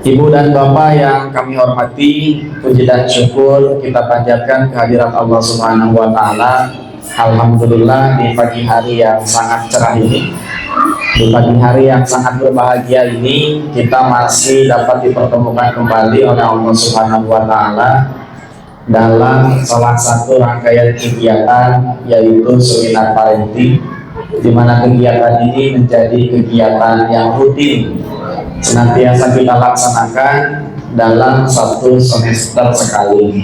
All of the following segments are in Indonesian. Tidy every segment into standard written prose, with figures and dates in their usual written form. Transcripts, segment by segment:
Ibu dan Bapak yang kami hormati, puji dan syukur kita panjatkan kehadirat Allah Subhanahu wa Ta'ala. Alhamdulillah, di pagi hari yang sangat cerah ini, di pagi hari yang sangat berbahagia ini, kita masih dapat dipertemukan kembali oleh Allah Subhanahu wa Ta'ala dalam salah satu rangkaian kegiatan, yaitu seminar parenting, di mana kegiatan ini menjadi kegiatan yang rutin senantiasa kita laksanakan dalam satu semester sekali.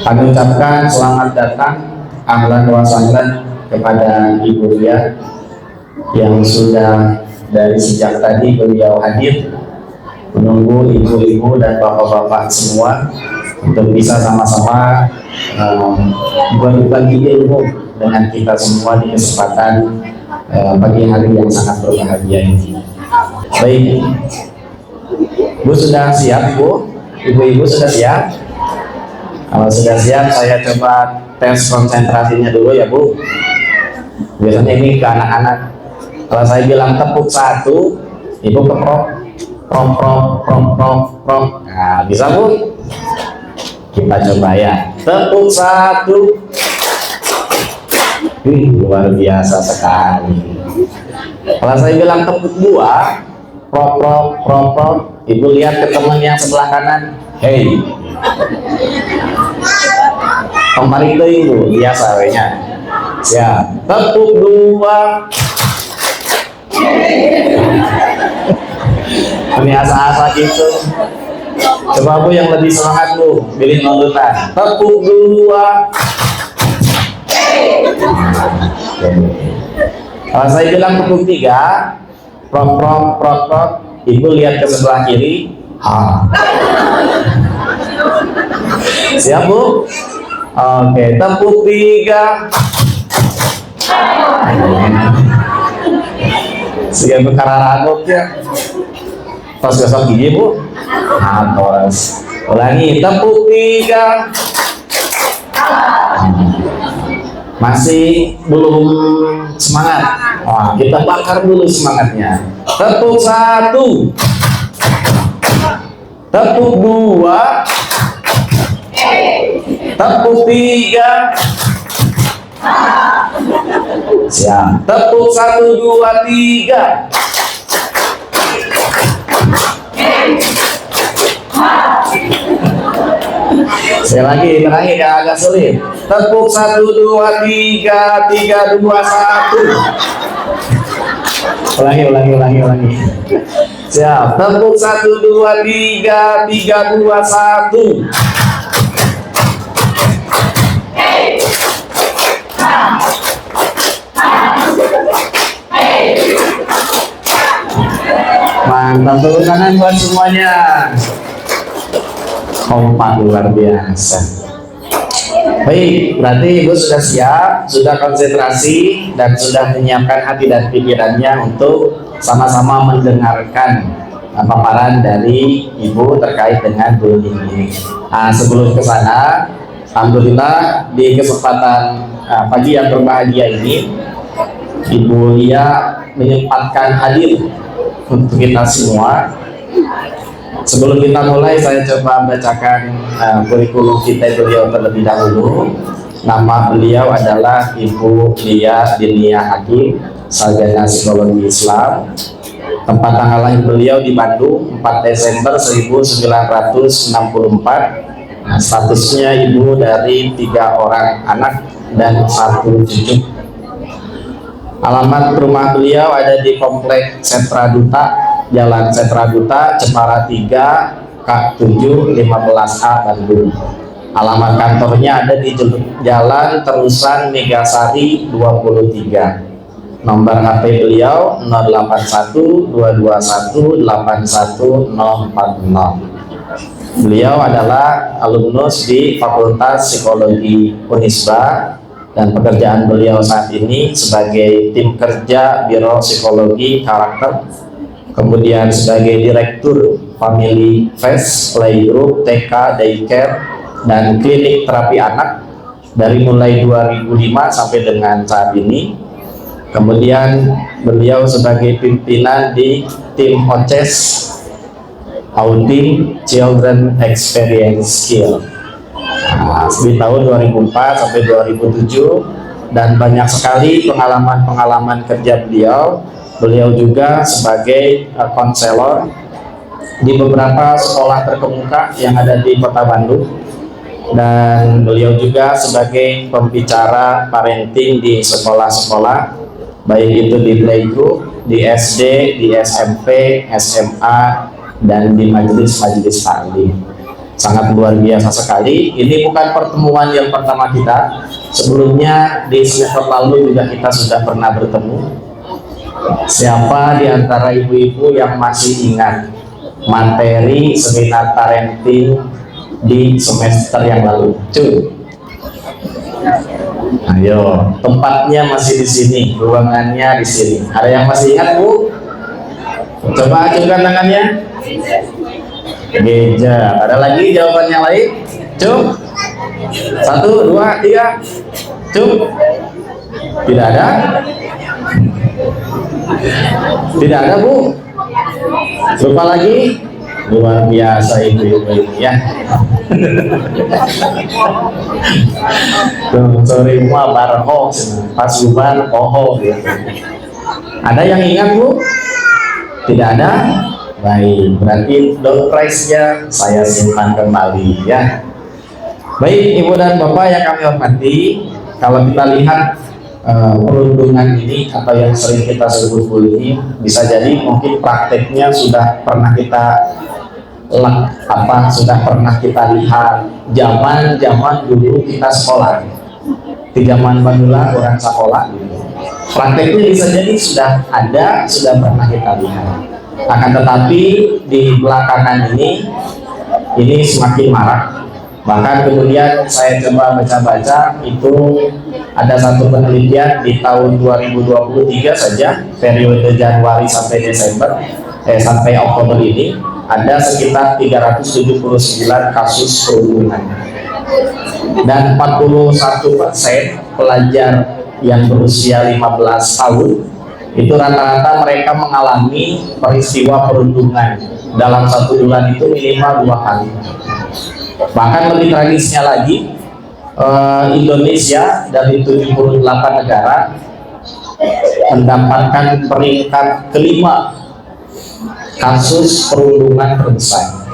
Kami ucapkan selamat datang, ahlan wa sahlan kepada Ibu Lia yang sudah dari sejak tadi beliau hadir menunggu ibu-ibu dan bapak-bapak semua untuk bisa sama-sama berbagi ilmu dengan kita semua di kesempatan pagi hari yang sangat berbahagia ini. Baik, Bu sudah siap, Bu? Ibu-ibu sudah siap? Kalau sudah siap, saya coba tes konsentrasinya dulu ya, Bu. Biasanya ini ke anak-anak. Kalau saya bilang tepuk satu, Ibu keprok, prok. Nah, bisa, Bu? Kita coba ya. Tepuk satu. Luar biasa sekali. Kalau saya bilang tepuk dua, prok. Ibu lihat ke teman yang sebelah kanan. Hey. Kemarin itu Ibu, biasa wehnya. Siap. Tepuk dua. Ini asa-asa gitu. Coba Bu yang lebih semangat, Bu. Pilih nontonan. Tepuk dua. Kalau saya bilang tepuk tiga, prok. Ibu lihat ke sebelah kiri. Ha. Siap, Bu? Oke, tepuk tiga. Siap perkara ragut ya. Pas gosok gigi, Bu. Nah, terus ulangi, tepuk tiga. Masih belum semangat. Wah, kita bakar dulu semangatnya. Tepuk satu, tepuk dua, tepuk tiga. Siap. Tepuk satu, dua, tiga. Sekali lagi, terakhir ya, agak sulit. Tepuk satu, dua, tiga, tiga, dua, satu. Ulangi. Siap. Tepuk satu, dua, tiga, tiga, dua, satu. Mantap, tepuk tangan buat semuanya. Kompak luar biasa. Baik, berarti Ibu sudah siap, sudah konsentrasi, dan sudah menyiapkan hati dan pikirannya untuk sama-sama mendengarkan paparan dari Ibu terkait dengan bullying ini. Sebelum ke sana, alhamdulillah di kesempatan pagi yang berbahagia ini, Ibu Lia menyempatkan hadir untuk kita semua. Sebelum kita mulai, saya coba bacakan kurikulum kita beliau terlebih dahulu. Nama beliau adalah Ibu Lia Dinia Hakim, sarjana psikologi Islam. Tempat tanggal lahir beliau di Bandung, 4 Desember 1964. Statusnya ibu dari 3 orang anak dan 1 cucu. Alamat rumah beliau ada di Komplek Sentra Duta, Jalan Sentra Duta, Cemara 3, K7, 15A, Bandung. Alamat kantornya ada di Jalan Terusan Megasari 23. Nomor HP beliau 081221814040. Beliau adalah alumnus di Fakultas Psikologi Unisba, dan pekerjaan beliau saat ini sebagai tim kerja Biro Psikologi Karakter, kemudian sebagai Direktur Family Fest, Playgroup, TK, Daycare, dan Klinik Terapi Anak dari mulai 2005 sampai dengan saat ini. Kemudian beliau sebagai pimpinan di tim OCES Outing Children Experience Skill. Di tahun 2004 sampai 2007, dan banyak sekali pengalaman-pengalaman kerja beliau. Beliau juga sebagai konselor di beberapa sekolah terkemuka yang ada di Kota Bandung, dan beliau juga sebagai pembicara parenting di sekolah-sekolah, baik itu di playgroup, di SD, di SMP, SMA, dan di majelis-majelis taklim. Sangat luar biasa sekali. Ini bukan pertemuan yang pertama kita. Sebelumnya di semester lalu juga kita sudah pernah bertemu. Siapa di antara ibu-ibu yang masih ingat materi seminar parenting di semester yang lalu? Cuy. Ayo, tempatnya masih di sini, ruangannya di sini. Ada yang masih ingat, Bu? Coba acungkan tangannya. Geja. Ada lagi jawaban yang lain? Cuk. 1, 2, 3. Cuk. Tidak ada? Tidak ada, Bu? Lupa lagi? Luar biasa ibu-ibu ini ya. Sorry, mua barho, pas lubar poho. Ada yang ingat, Bu? Tidak ada? Baik, berarti door prize-nya saya simpan kembali ya. Baik, Ibu dan Bapak yang kami hormati, kalau kita lihat perundungan ini atau yang sering kita sebut bullying, bisa jadi mungkin prakteknya sudah pernah kita sudah pernah kita lihat zaman dulu kita sekolah, di zaman Bandula orang sekolah gitu. Prakteknya bisa jadi sudah ada, sudah pernah kita lihat. Akan tetapi di belakangan ini semakin marak. Bahkan kemudian saya coba baca-baca, itu ada satu penelitian di tahun 2023 saja, periode Januari sampai Desember, sampai Oktober ini, ada sekitar 379 kasus perundungan. Dan 41% pelajar yang berusia 15 tahun itu rata-rata mereka mengalami peristiwa perundungan dalam 1 bulan itu minimal 2 kali. Bahkan lebih tragisnya lagi, Indonesia dari 78 negara mendapatkan peringkat kelima kasus perundungan terbesar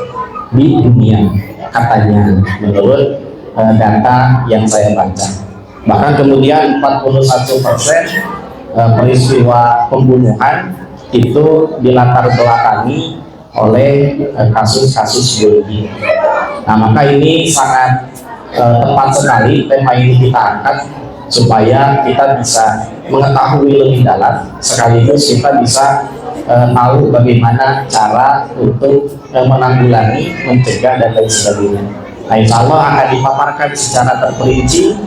di dunia, katanya menurut data yang saya baca. Bahkan kemudian 41% peristiwa pembunuhan itu dilatar belakangi oleh kasus-kasus bullying. Nah, maka ini sangat tepat sekali tema ini kita angkat supaya kita bisa mengetahui lebih dalam, sekaligus kita bisa tahu bagaimana cara untuk menanggulangi, mencegah, dan lain sebagainya. Nah, insya Allah akan dipaparkan secara terperinci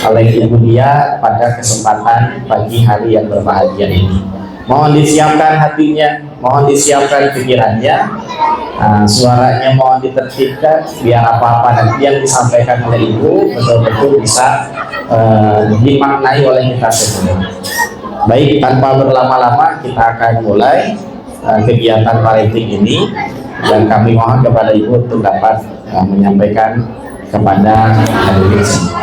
oleh Ibu Dia pada kesempatan pagi hari yang berbahagia ini. Mohon disiapkan hatinya, mohon disiapkan pikirannya, suaranya mohon ditertibkan biar apa-apa nanti yang disampaikan oleh Ibu betul-betul bisa dimaknai oleh kita semua. Baik, tanpa berlama-lama kita akan mulai kegiatan parenting ini, dan kami mohon kepada Ibu untuk dapat menyampaikan kepada hadirin semua.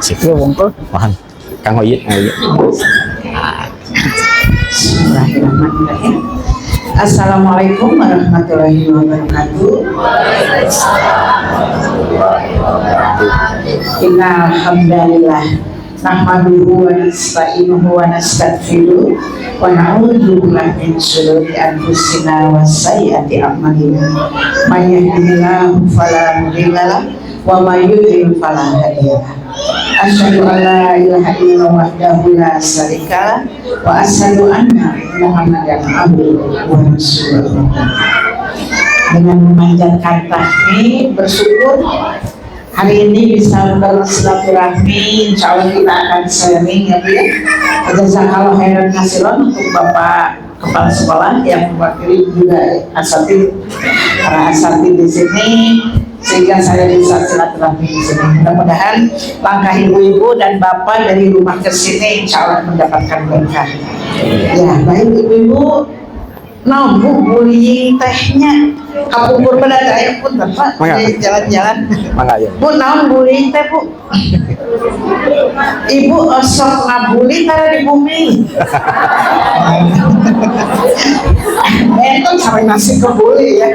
Situ bongkol, paham? Kang Oyit, Assalamualaikum warahmatullahi wabarakatuh. Innal hamdalillah nahmaduhu wa nasta'inuhu wa nastaghfiruh wa na'udzu billahi min shururi anfusina wa sayyiati a'malina. May yahdihillahu fala mudilla lahu wa may yudlil fala hadiya lahu. Asyhadu an la ilaha illallah wahdahu la syarika lahu wa asyhadu anna Muhammadan abduhu wa rasuluh. Dengan memanjatkan takbir, bersyukur hari ini bisa bersilaturahmi. Insya Allah kita akan sharing ya Bu ya. Jazakallahu khairan katsiran untuk Bapak Kepala Sekolah yang mewakili juga asatid, para asatid di sini. sehingga saya bisa silaturahmi di sini. Mudah-mudahan langkah ibu-ibu dan bapak dari rumah ke sini insya Allah mendapatkan berkah. Ya, baik ibu-ibu, bu bullying tehnya kapungkur pada saya pun Pak jalan-jalan. Bu bullying teh bu. Ibu sok ngabuli tara di bumi. Itu sampai nasi kebuli ya.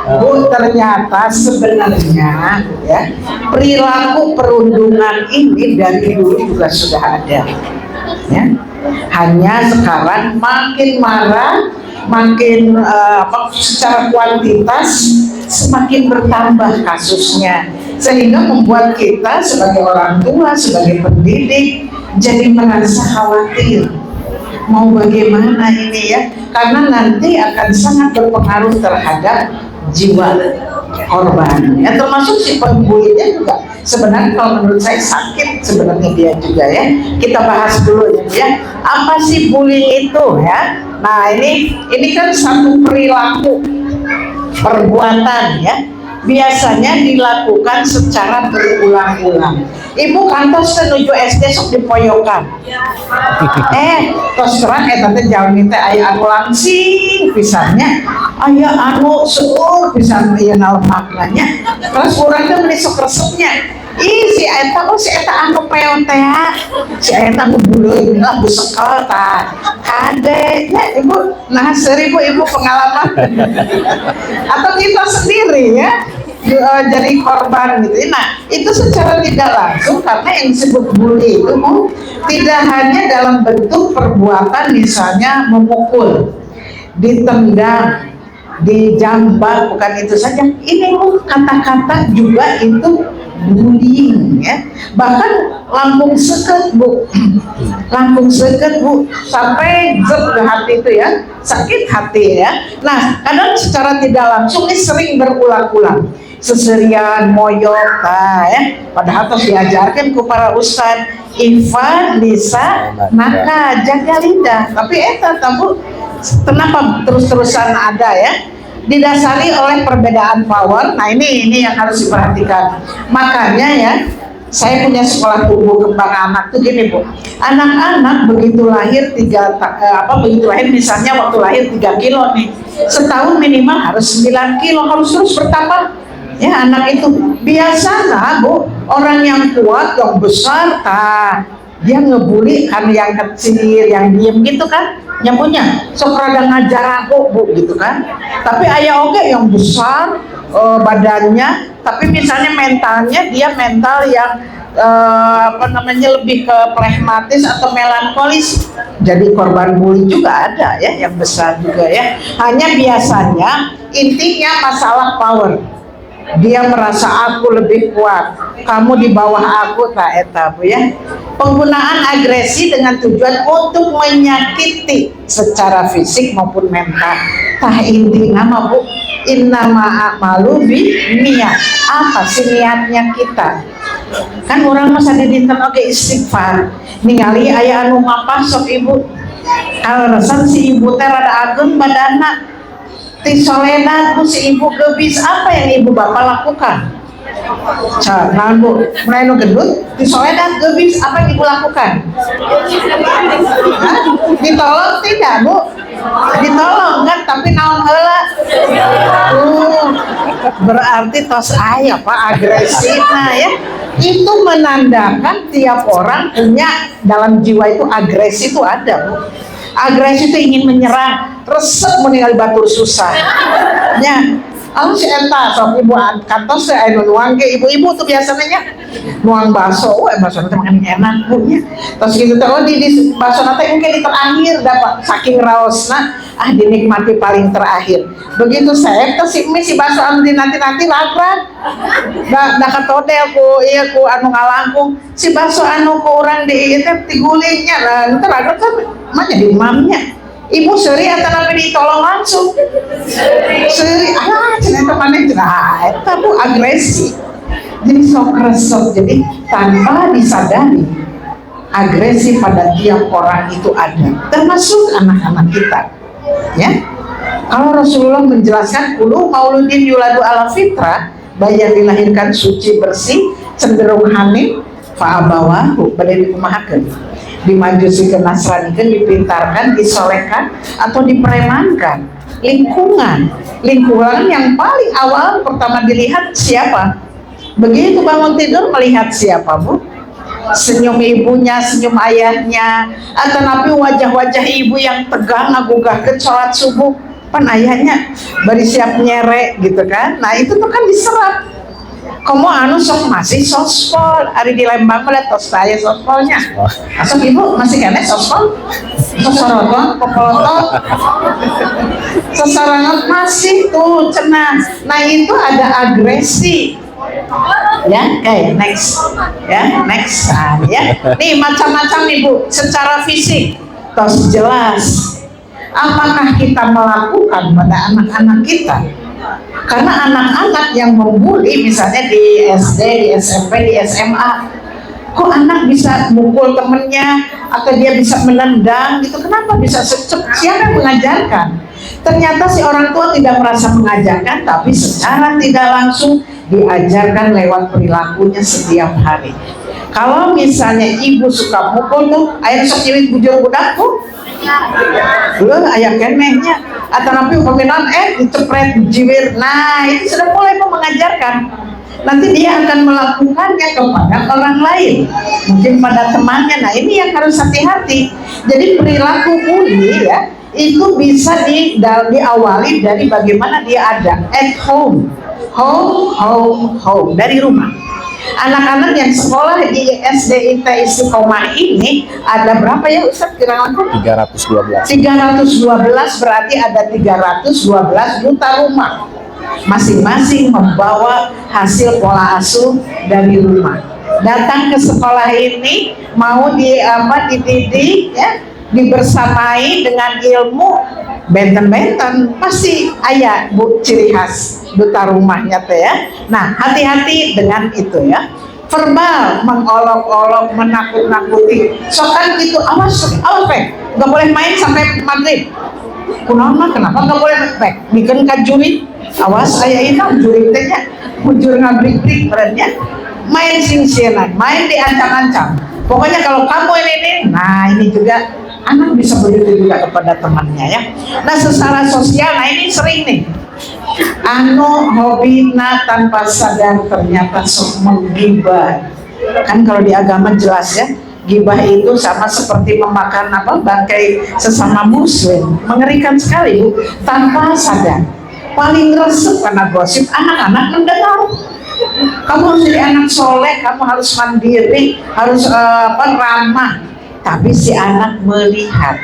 Bu, ternyata sebenarnya ya perilaku perundungan ini dari dulu juga sudah ada ya, hanya sekarang makin marah, makin secara kuantitas semakin bertambah kasusnya, sehingga membuat kita sebagai orang tua, sebagai pendidik jadi merasa khawatir mau bagaimana ini ya, karena nanti akan sangat berpengaruh terhadap jiwa korban ya, termasuk si pembulinya juga sebenarnya kalau menurut saya sakit sebenarnya dia juga ya. Kita bahas dulu ya, apa sih bullying itu ya. Nah ini kan satu perilaku perbuatan ya, biasanya dilakukan secara berulang-ulang. Ibu kantos menuju SD sok dipoyokan. Terus terang tante jauh teh aya anu langsing pisannya, aya anu seueur pisan ieu maknanya. Terus urang teh meuli sok resepnya. Si eta anu peot teh. Si eta nu buleun lah busekel tah. Kade nya ibu, nah seribu ibu pengalaman. Atau kita sendiri ya jadi korban gitu. Nah itu secara tidak langsung, karena yang disebut bully itu tidak hanya dalam bentuk perbuatan misalnya memukul, ditendang, dijambak, bukan itu saja. Ini kata-kata juga itu bullying ya. Bahkan lambung seket bu, lambung seket bu, sampai zep ke hati itu ya, sakit hati ya. Nah kadang secara tidak langsung ini sering berulang-ulang, seserian moyok ya, padahal terus diajarkan ke para ustad Ivan, Lisa, maka jaga lidah. Tapi tahu kenapa terus-terusan ada ya, didasari oleh perbedaan power. Nah ini yang harus diperhatikan. Makanya ya, saya punya sekolah tumbuh kembang anak tuh gini bu, anak-anak begitu lahir begitu lahir misalnya waktu lahir 3 kilo nih, setahun minimal harus 9 kilo, harus terus bertambah ya anak itu. Biasanya bu, orang yang kuat, yang besar, dia ngebully kan yang kecil, yang diem gitu kan, nyampunya sok rada ngajar aku bu gitu kan. Tapi ayah oke yang besar badannya, tapi misalnya mentalnya dia mental yang lebih ke pragmatis atau melankolis, jadi korban bully juga ada ya, yang besar juga ya. Hanya biasanya intinya masalah power. Dia merasa aku lebih kuat, kamu di bawah aku, tak eta bu ya. Penggunaan agresi dengan tujuan untuk menyakiti secara fisik maupun mental. Tah inti nama bu, innama a'malu niat. Apa sih niatnya kita? Kan orang masa didinten oke istighfar. Ningali aya anu mapah sok ibu. Kalau resan si ibu teh rada ageng badana. Tisoledan si ibu gebis, apa yang ibu bapak lakukan? Nah bu, mulai nu gendut, tisoledan gebis, apa yang ibu lakukan? Ditolong tidak bu? Ditolong kan, tapi naon heula? Berarti tos aya pak agresif. Nah ya, itu menandakan tiap orang punya dalam jiwa itu agresi itu ada bu. Agresi itu ingin menyerang, resep meninggal batur susah ya. Aku si eta sok ibu kantos saya nuang ke ibu-ibu tuh biasanya nuang bakso, bakso nanti makan enak punya. Terus gitu tuh di bakso nanti mungkin di terakhir dapat saking raosna, dinikmati paling terakhir. Begitu saya terus si bakso anu di nanti lapar, dah katodel ku anu ngalangkung si bakso anu ku orang di itu tigulingnya lah, ntar ada kan mana di mamnya. Ibu seri atau nabi ditolong langsung seri, cerita mana itu bu agresi, jadi sok resep. Jadi tanpa disadari agresi pada tiap orang itu ada, termasuk anak-anak kita ya. Kalau Rasulullah menjelaskan kulu mauludin yuladu ala fitrah, bayi yang dilahirkan suci bersih cenderung hamil fa'abawahu badai dikumahakeun dimajusi ke nasranikeun dipintarkan disolehkan atau dipremankan. Lingkungan yang paling awal pertama dilihat siapa? Begitu bangun tidur melihat siapa, Bu? Senyum ibunya, senyum ayahnya, atau nabi wajah-wajah ibu yang tegang ngagugah ke sholat subuh pan ayahnya bari siap nyerek gitu kan. Nah itu tuh kan diserap. Kamu anu sok masih sospol hari di Lembang melihat tos saya sospolnya. Asal ibu masih kena sospol? Sosoroton, popolotot, sesarangan masih tuh cenah. Nah itu ada agresi. Ya, oke, next. Ya, next. Nah, ya. Nih macam-macam nih Bu, secara fisik. Tos jelas. Apakah kita melakukan pada anak-anak kita? Karena anak-anak yang membuli misalnya di SD, di SMP, di SMA, kok anak bisa mukul temennya atau dia bisa menendang gitu, kenapa bisa siapa yang mengajarkan? Ternyata si orang tua tidak merasa mengajarkan, tapi secara tidak langsung diajarkan lewat perilakunya setiap hari. Kalau misalnya ibu suka mukul tuh, air sok nyewit bujur budakku, lu ayah kenehnya, atau nanti peminan dicepret jiwir. Nah itu sudah mulai mengajarkan. Nanti dia akan melakukannya kepada orang lain, mungkin pada temannya. Nah ini yang harus hati-hati. Jadi perilaku bully ya itu bisa diawali dari bagaimana dia ada at home dari rumah. Anak-anak yang sekolah di SD IT Istiqomah ini ada berapa ya Ustaz kira-kira? 312 berarti ada 312 duta rumah. Masing-masing membawa hasil pola asuh dari rumah. Datang ke sekolah ini mau dididik ya, dibersamai dengan ilmu benten-benten pasti ayah Bu ciri khas duta rumahnya teh ya. Nah hati-hati dengan itu ya. Verbal mengolok-olok, menakut-nakuti. Sokan gitu, awas nggak boleh main sampai maghrib. Kunaon kenapa nggak boleh main? Bikin kajuri, awas ayah itu juri tehnya, mujur ngabrik-brik berannya. Main sing-singan, main diancam-ancam. Pokoknya kalau kamu ini, nah ini juga anak bisa begitu juga kepada temannya ya. Nah secara sosial, nah ini sering nih. Hobina tanpa sadar ternyata sok menggibah. Kan kalau di agama jelas ya, gibah itu sama seperti memakan bangkai sesama muslim. Mengerikan sekali Bu, tanpa sadar. Paling resep karena gosip anak-anak mendengar. Kamu harus jadi anak soleh, kamu harus mandiri, harus ramah. Tapi si anak melihat,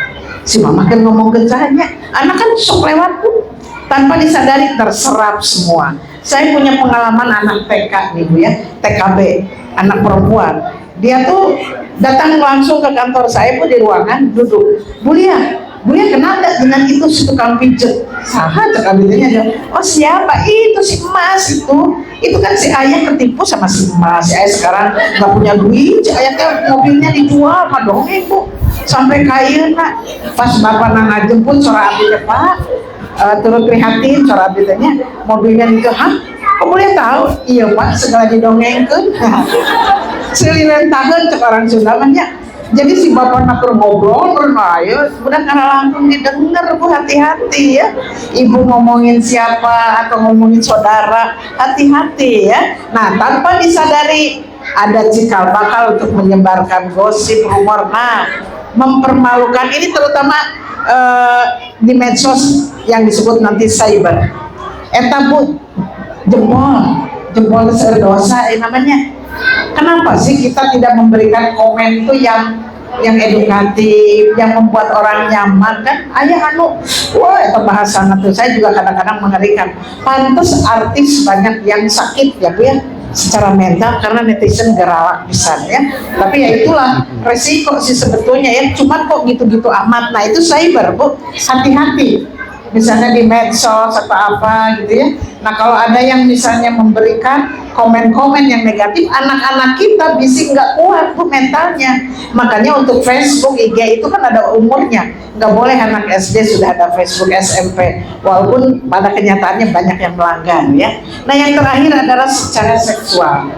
si mama kan ngomong kencahnya, anak kan sok lewat Bu, tanpa disadari terserap semua. Saya punya pengalaman anak TK nih Bu ya, TKB, anak perempuan. Dia tuh datang langsung ke kantor saya Bu di ruangan, duduk. Bu Lia kenal gak dengan itu si tukang pijet? Saha tukang pijetnya? Oh siapa? Itu si Emas itu kan si ayah ketipu sama si Emas. Si ayah sekarang gak punya duit, si ayah kan mobilnya dijual sama dongeng Bu, sampai kaya nak. Pas bapak nang jemput sora abdi Pak, turut prihatin sora abdi tanya mobilnya itu, hah? Kok boleh tahu? Iya Pak, segala didongengkeun. Selilentaheun cek orang Sunda banyak. Jadi si bapak nak ngobrol bermain, udah karena langsung didengar Bu, hati-hati ya. Ibu ngomongin siapa atau ngomongin saudara, hati-hati ya. Nah tanpa disadari ada cikal bakal untuk menyebarkan gosip, rumor. Nah mempermalukan ini terutama di medsos yang disebut nanti cyber. Eta Bu, jempol serdosa namanya. Kenapa sih kita tidak memberikan komen itu yang edukatif, yang membuat orang nyaman kan? Ayah wah itu bahasa itu saya juga kadang-kadang mengerikan. Pantes artis banyak yang sakit ya Bu ya, secara mental karena netizen geralak pisan ya. Tapi ya itulah resiko sih sebetulnya ya. Cuman kok gitu-gitu amat. Nah itu cyber Bu, hati-hati. misalnya di medsos atau apa gitu ya. Nah kalau ada yang misalnya memberikan komen-komen yang negatif, anak-anak kita bisik nggak kuat tuh mentalnya. Makanya untuk Facebook, IG itu kan ada umurnya, nggak boleh anak SD sudah ada Facebook, SMP, walaupun pada kenyataannya banyak yang melanggar ya. Nah yang terakhir adalah secara seksual.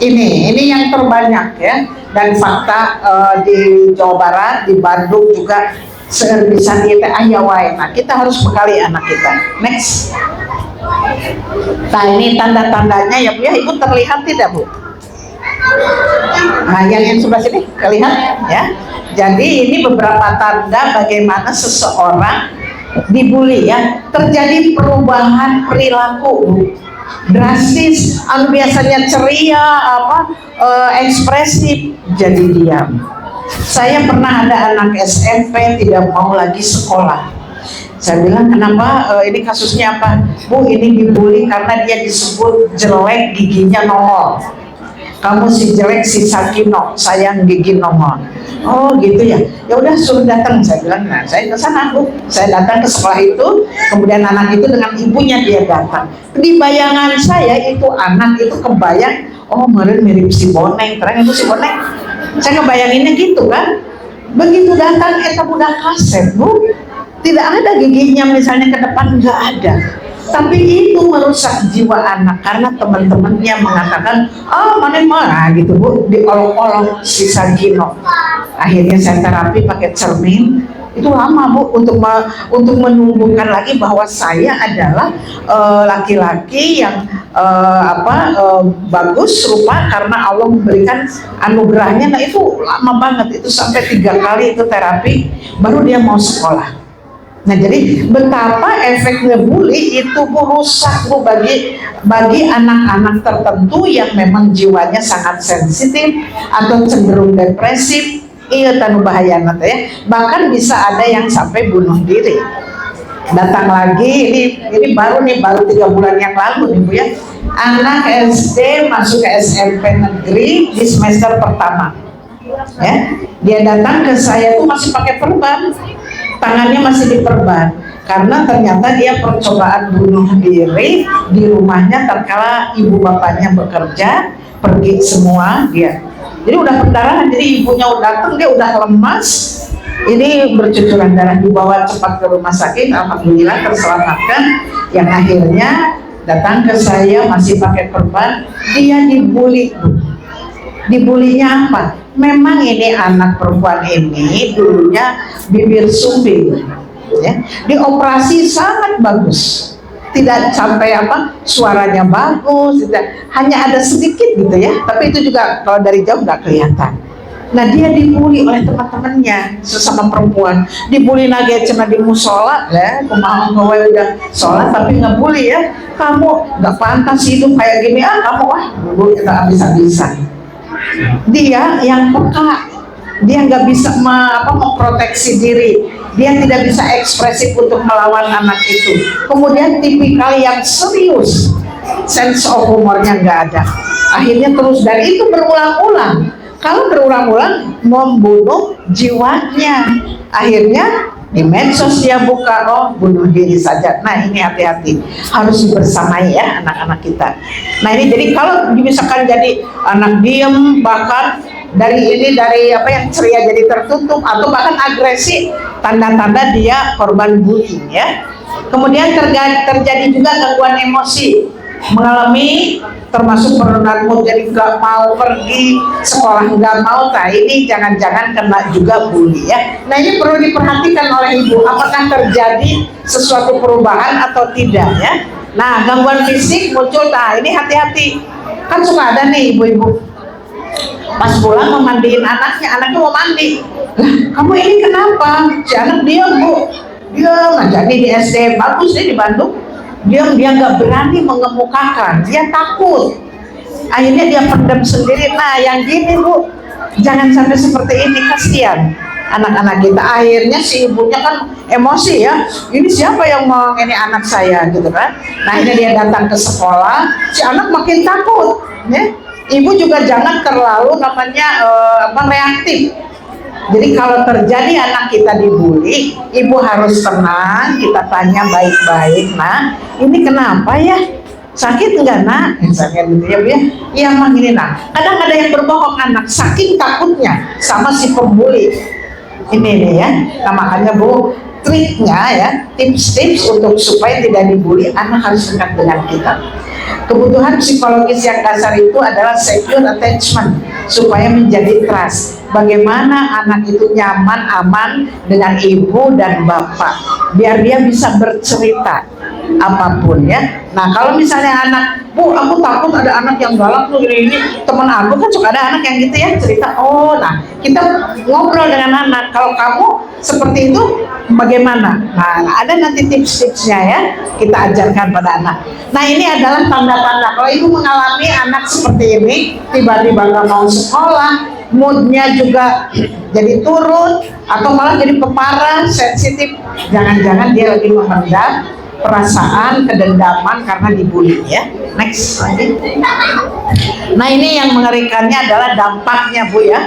Ini yang terbanyak ya, dan fakta di Jawa Barat, di Bandung juga bisa kita ayawai. Nah kita harus bekali anak kita. Next. Nah ini tanda-tandanya ya Bu ya, Ibu terlihat tidak Bu? Nah yang sebelah sini terlihat ya. Jadi ini beberapa tanda bagaimana seseorang dibully ya, terjadi perubahan perilaku Bu. Drastis, biasanya ceria, ekspresif, jadi diam. Saya pernah ada anak SMP tidak mau lagi sekolah. Saya bilang, kenapa? Ini kasusnya apa? Bu, ini dibully karena dia disebut jelek, giginya nongol. Kamu si jelek, si Sakino, sayang gigi nongol. Oh gitu ya. Ya udah suruh datang. Saya bilang, nah saya ke sana Bu. Saya datang ke sekolah itu, kemudian anak itu dengan ibunya dia datang. Di bayangan saya itu anak itu kebayang, oh kemarin mirip si Boneng, ternyata itu si Boneng. Saya ngebayanginnya gitu kan. Begitu datang eta budak kaset Bu, tidak ada giginya misalnya ke depan, nggak ada. Tapi itu merusak jiwa anak karena teman-temannya mengatakan, mana gitu Bu, diolok-olok si Sagino. Akhirnya saya terapi pakai cermin. Itu lama Bu untuk menumbuhkan lagi bahwa saya adalah laki-laki yang bagus rupa karena Allah memberikan anugerahnya. Nah itu lama banget, itu sampai 3 kali itu terapi baru dia mau sekolah. Nah jadi betapa efek ngebully itu merusak Bu bagi anak-anak tertentu yang memang jiwanya sangat sensitif atau cenderung depresif. Iya tanu bahaya nanti ya, bahkan bisa ada yang sampai bunuh diri. Datang lagi, ini baru 3 bulan yang lalu nih Bu ya, anak SD masuk ke SMP negeri di semester pertama ya, dia datang ke saya tuh masih pakai perban, tangannya masih diperban karena ternyata dia percobaan bunuh diri di rumahnya tatkala ibu bapaknya bekerja, pergi semua dia. Jadi udah perdarahan, jadi ibunya udah datang, dia udah lemas, ini bercucuran darah, dibawa cepat ke rumah sakit, alhamdulillah terselamatkan. Yang akhirnya datang ke saya masih pakai perban, dia dibully. Dibulinya apa? Memang ini anak perempuan ini dulunya bibir sumbing, ya, dioperasi sangat bagus. Tidak sampai suaranya bagus, hanya ada sedikit gitu ya, tapi itu juga kalau dari jauh nggak kelihatan. Nah dia dibully oleh teman-temannya sesama perempuan, dibully lagi cuma di musola ya, kumaha kowe udah sholat tapi ngebully ya, kamu nggak pantas hidup kayak gini, kamu dulu kita habis-habisan. Dia yang peka, dia nggak bisa memproteksi diri, dia tidak bisa ekspresif untuk melawan anak itu. Kemudian tipikal yang serius, sense of humornya nggak ada. Akhirnya terus, dan itu berulang-ulang. Kalau berulang-ulang membunuh jiwanya. Akhirnya di medsos dia buka, bunuh diri saja. Nah ini hati-hati, harus bersamai ya anak-anak kita. Nah ini jadi kalau misalkan jadi anak diem, bahkan dari yang ceria jadi tertutup atau bahkan agresi, tanda-tanda dia korban bullying ya. Kemudian terjadi juga gangguan emosi, mengalami termasuk penurunan mood, jadi nggak mau pergi sekolah, nggak mau. Nah ini jangan-jangan kena juga bully ya. Nah ini perlu diperhatikan oleh ibu, apakah terjadi sesuatu perubahan atau tidak ya. Nah gangguan fisik muncul, nah ini hati-hati, kan suka ada nih ibu-ibu pas pulang mau mandiin anaknya mau mandi, lah kamu ini kenapa? Si anak diam Bu, diam aja. Nih di SD bagus nih di Bandung, dia nggak berani mengemukakan, dia takut, akhirnya dia pendam sendiri. Nah yang gini Bu, jangan sampai seperti ini, kasihan anak-anak kita. Akhirnya si ibunya kan emosi ya, ini siapa yang mau ini anak saya gitu kan. Nah ini dia datang ke sekolah, si anak makin takut ya. Ibu juga jangan terlalu reaktif Jadi kalau terjadi anak kita dibully, ibu harus tenang, kita tanya baik-baik, nah ini kenapa ya? Sakit enggak nak? Misalnya gitu ya Bu ya. Iya mah gini nak. Kadang ada yang berbohong anak, saking takutnya sama si pembuli. Ini nih ya. Nah makanya Bu, triknya ya, tips-tips untuk supaya tidak dibully, anak harus dekat dengan kita. Kebutuhan psikologis yang dasar itu adalah secure attachment, supaya menjadi trust. Bagaimana anak itu nyaman, aman dengan ibu dan bapak, biar dia bisa bercerita apapun ya. Nah kalau misalnya anak, Bu aku takut ada anak yang galak tuh ini, teman aku kan suka ada anak yang gitu ya cerita. Oh nah kita ngobrol dengan anak, kalau kamu seperti itu bagaimana? Nah ada nanti tips-tipsnya ya, kita ajarkan pada anak. Nah ini adalah tanda-tanda kalau ibu mengalami anak seperti ini, tiba-tiba nggak mau sekolah, moodnya juga jadi turun atau malah jadi pemarah, sensitif, jangan-jangan dia lagi memendam perasaan kedendaman karena dibully ya. Next lagi. Nah ini yang mengerikannya adalah dampaknya Bu ya.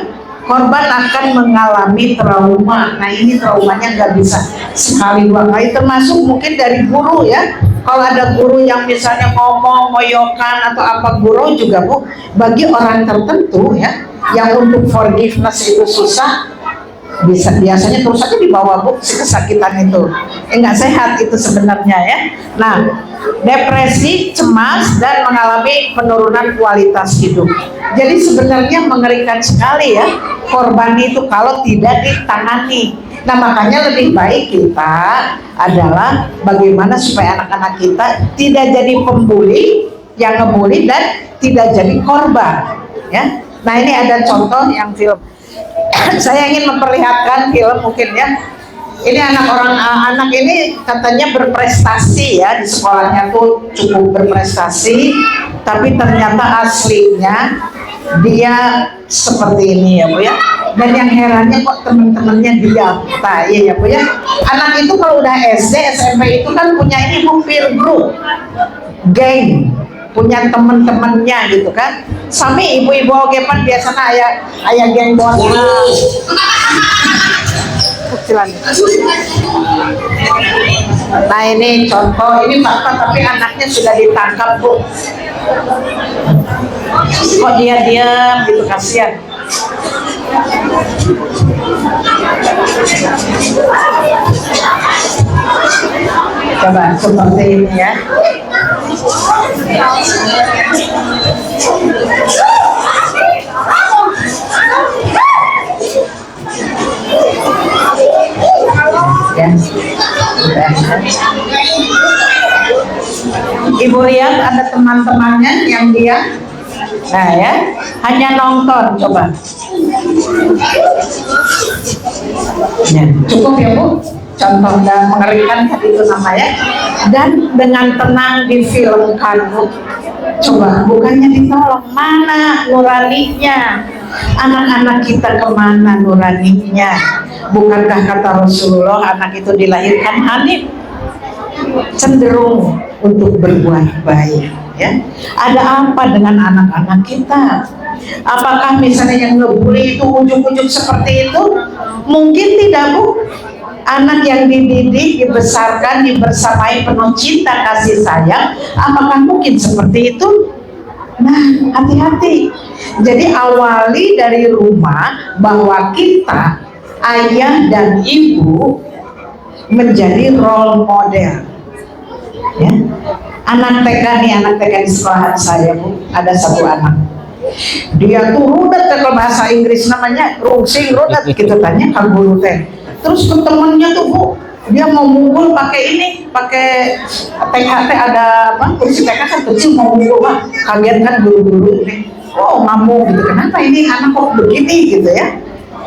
Korban akan mengalami trauma. Nah ini traumanya nggak bisa sekali dua kali, termasuk mungkin dari guru ya. Kalau ada guru yang misalnya ngomong, moyokan atau apa, guru juga Bu, bagi orang tertentu ya, yang untuk forgiveness itu susah, bisa biasanya terus aja dibawa Bu si kesakitan itu. Nggak sehat itu sebenarnya ya. Nah, depresi, cemas, dan mengalami penurunan kualitas hidup. Jadi sebenarnya mengerikan sekali ya korban itu kalau tidak ditangani. Nah makanya lebih baik kita adalah bagaimana supaya anak-anak kita tidak jadi pembuli, yang ngebully, dan tidak jadi korban ya. Nah ini ada contoh yang film. Saya ingin memperlihatkan film mungkin ya. Ini anak ini katanya berprestasi ya di sekolahnya tuh cukup berprestasi, tapi ternyata aslinya dia seperti ini ya Bu ya. Dan yang herannya kok teman-temannya diam. Nah iya ya Bu ya. Anak itu kalau udah SD, SMP itu kan punya ini peer group, geng, punya teman-temannya gitu kan. Sami ibu-ibu oke pan biasanya ayah geng bola. Kecilan. Nah ini contoh, ini bapak tapi anaknya sudah ditangkap Bu. Kok dia diam gitu, kasihan. Coba seperti ini ya. Ya. Ibu lihat ada teman-temannya yang dia, nah ya, hanya nonton, coba. Ya, cukup ya Bu, contoh dan mengerikan tadi itu namanya. Dan dengan tenang difilmkan Bu. Coba, bukannya ditolong, mana nuraninya? Anak-anak kita kemana nuraninya? Bukankah kata Rasulullah anak itu dilahirkan hanif, cenderung untuk berbuat baik ya. Ada apa dengan anak-anak kita? Apakah misalnya yang ngebully itu ujuk-ujuk seperti itu? Mungkin tidak Bu. Anak yang dididik, dibesarkan, dibersamai penuh cinta kasih sayang, apakah mungkin seperti itu? Nah, hati-hati. Jadi awali dari rumah bahwa kita, ayah dan ibu, menjadi role model. Ya. Anak TK nih, anak TK di sekolahan saya Bu, ada satu anak. Dia tuh rudet kalau bahasa Inggris namanya rungsing rudet, kita tanya kan guru teh. Terus ke temennya tuh Bu, dia mau mukul pakai ini, pakai TK ada apa? Kursi TK kan kecil mau mukul Pak, kaget kan guru-guru ini. Oh ngamuk gitu, kenapa ini anak kok begini gitu ya?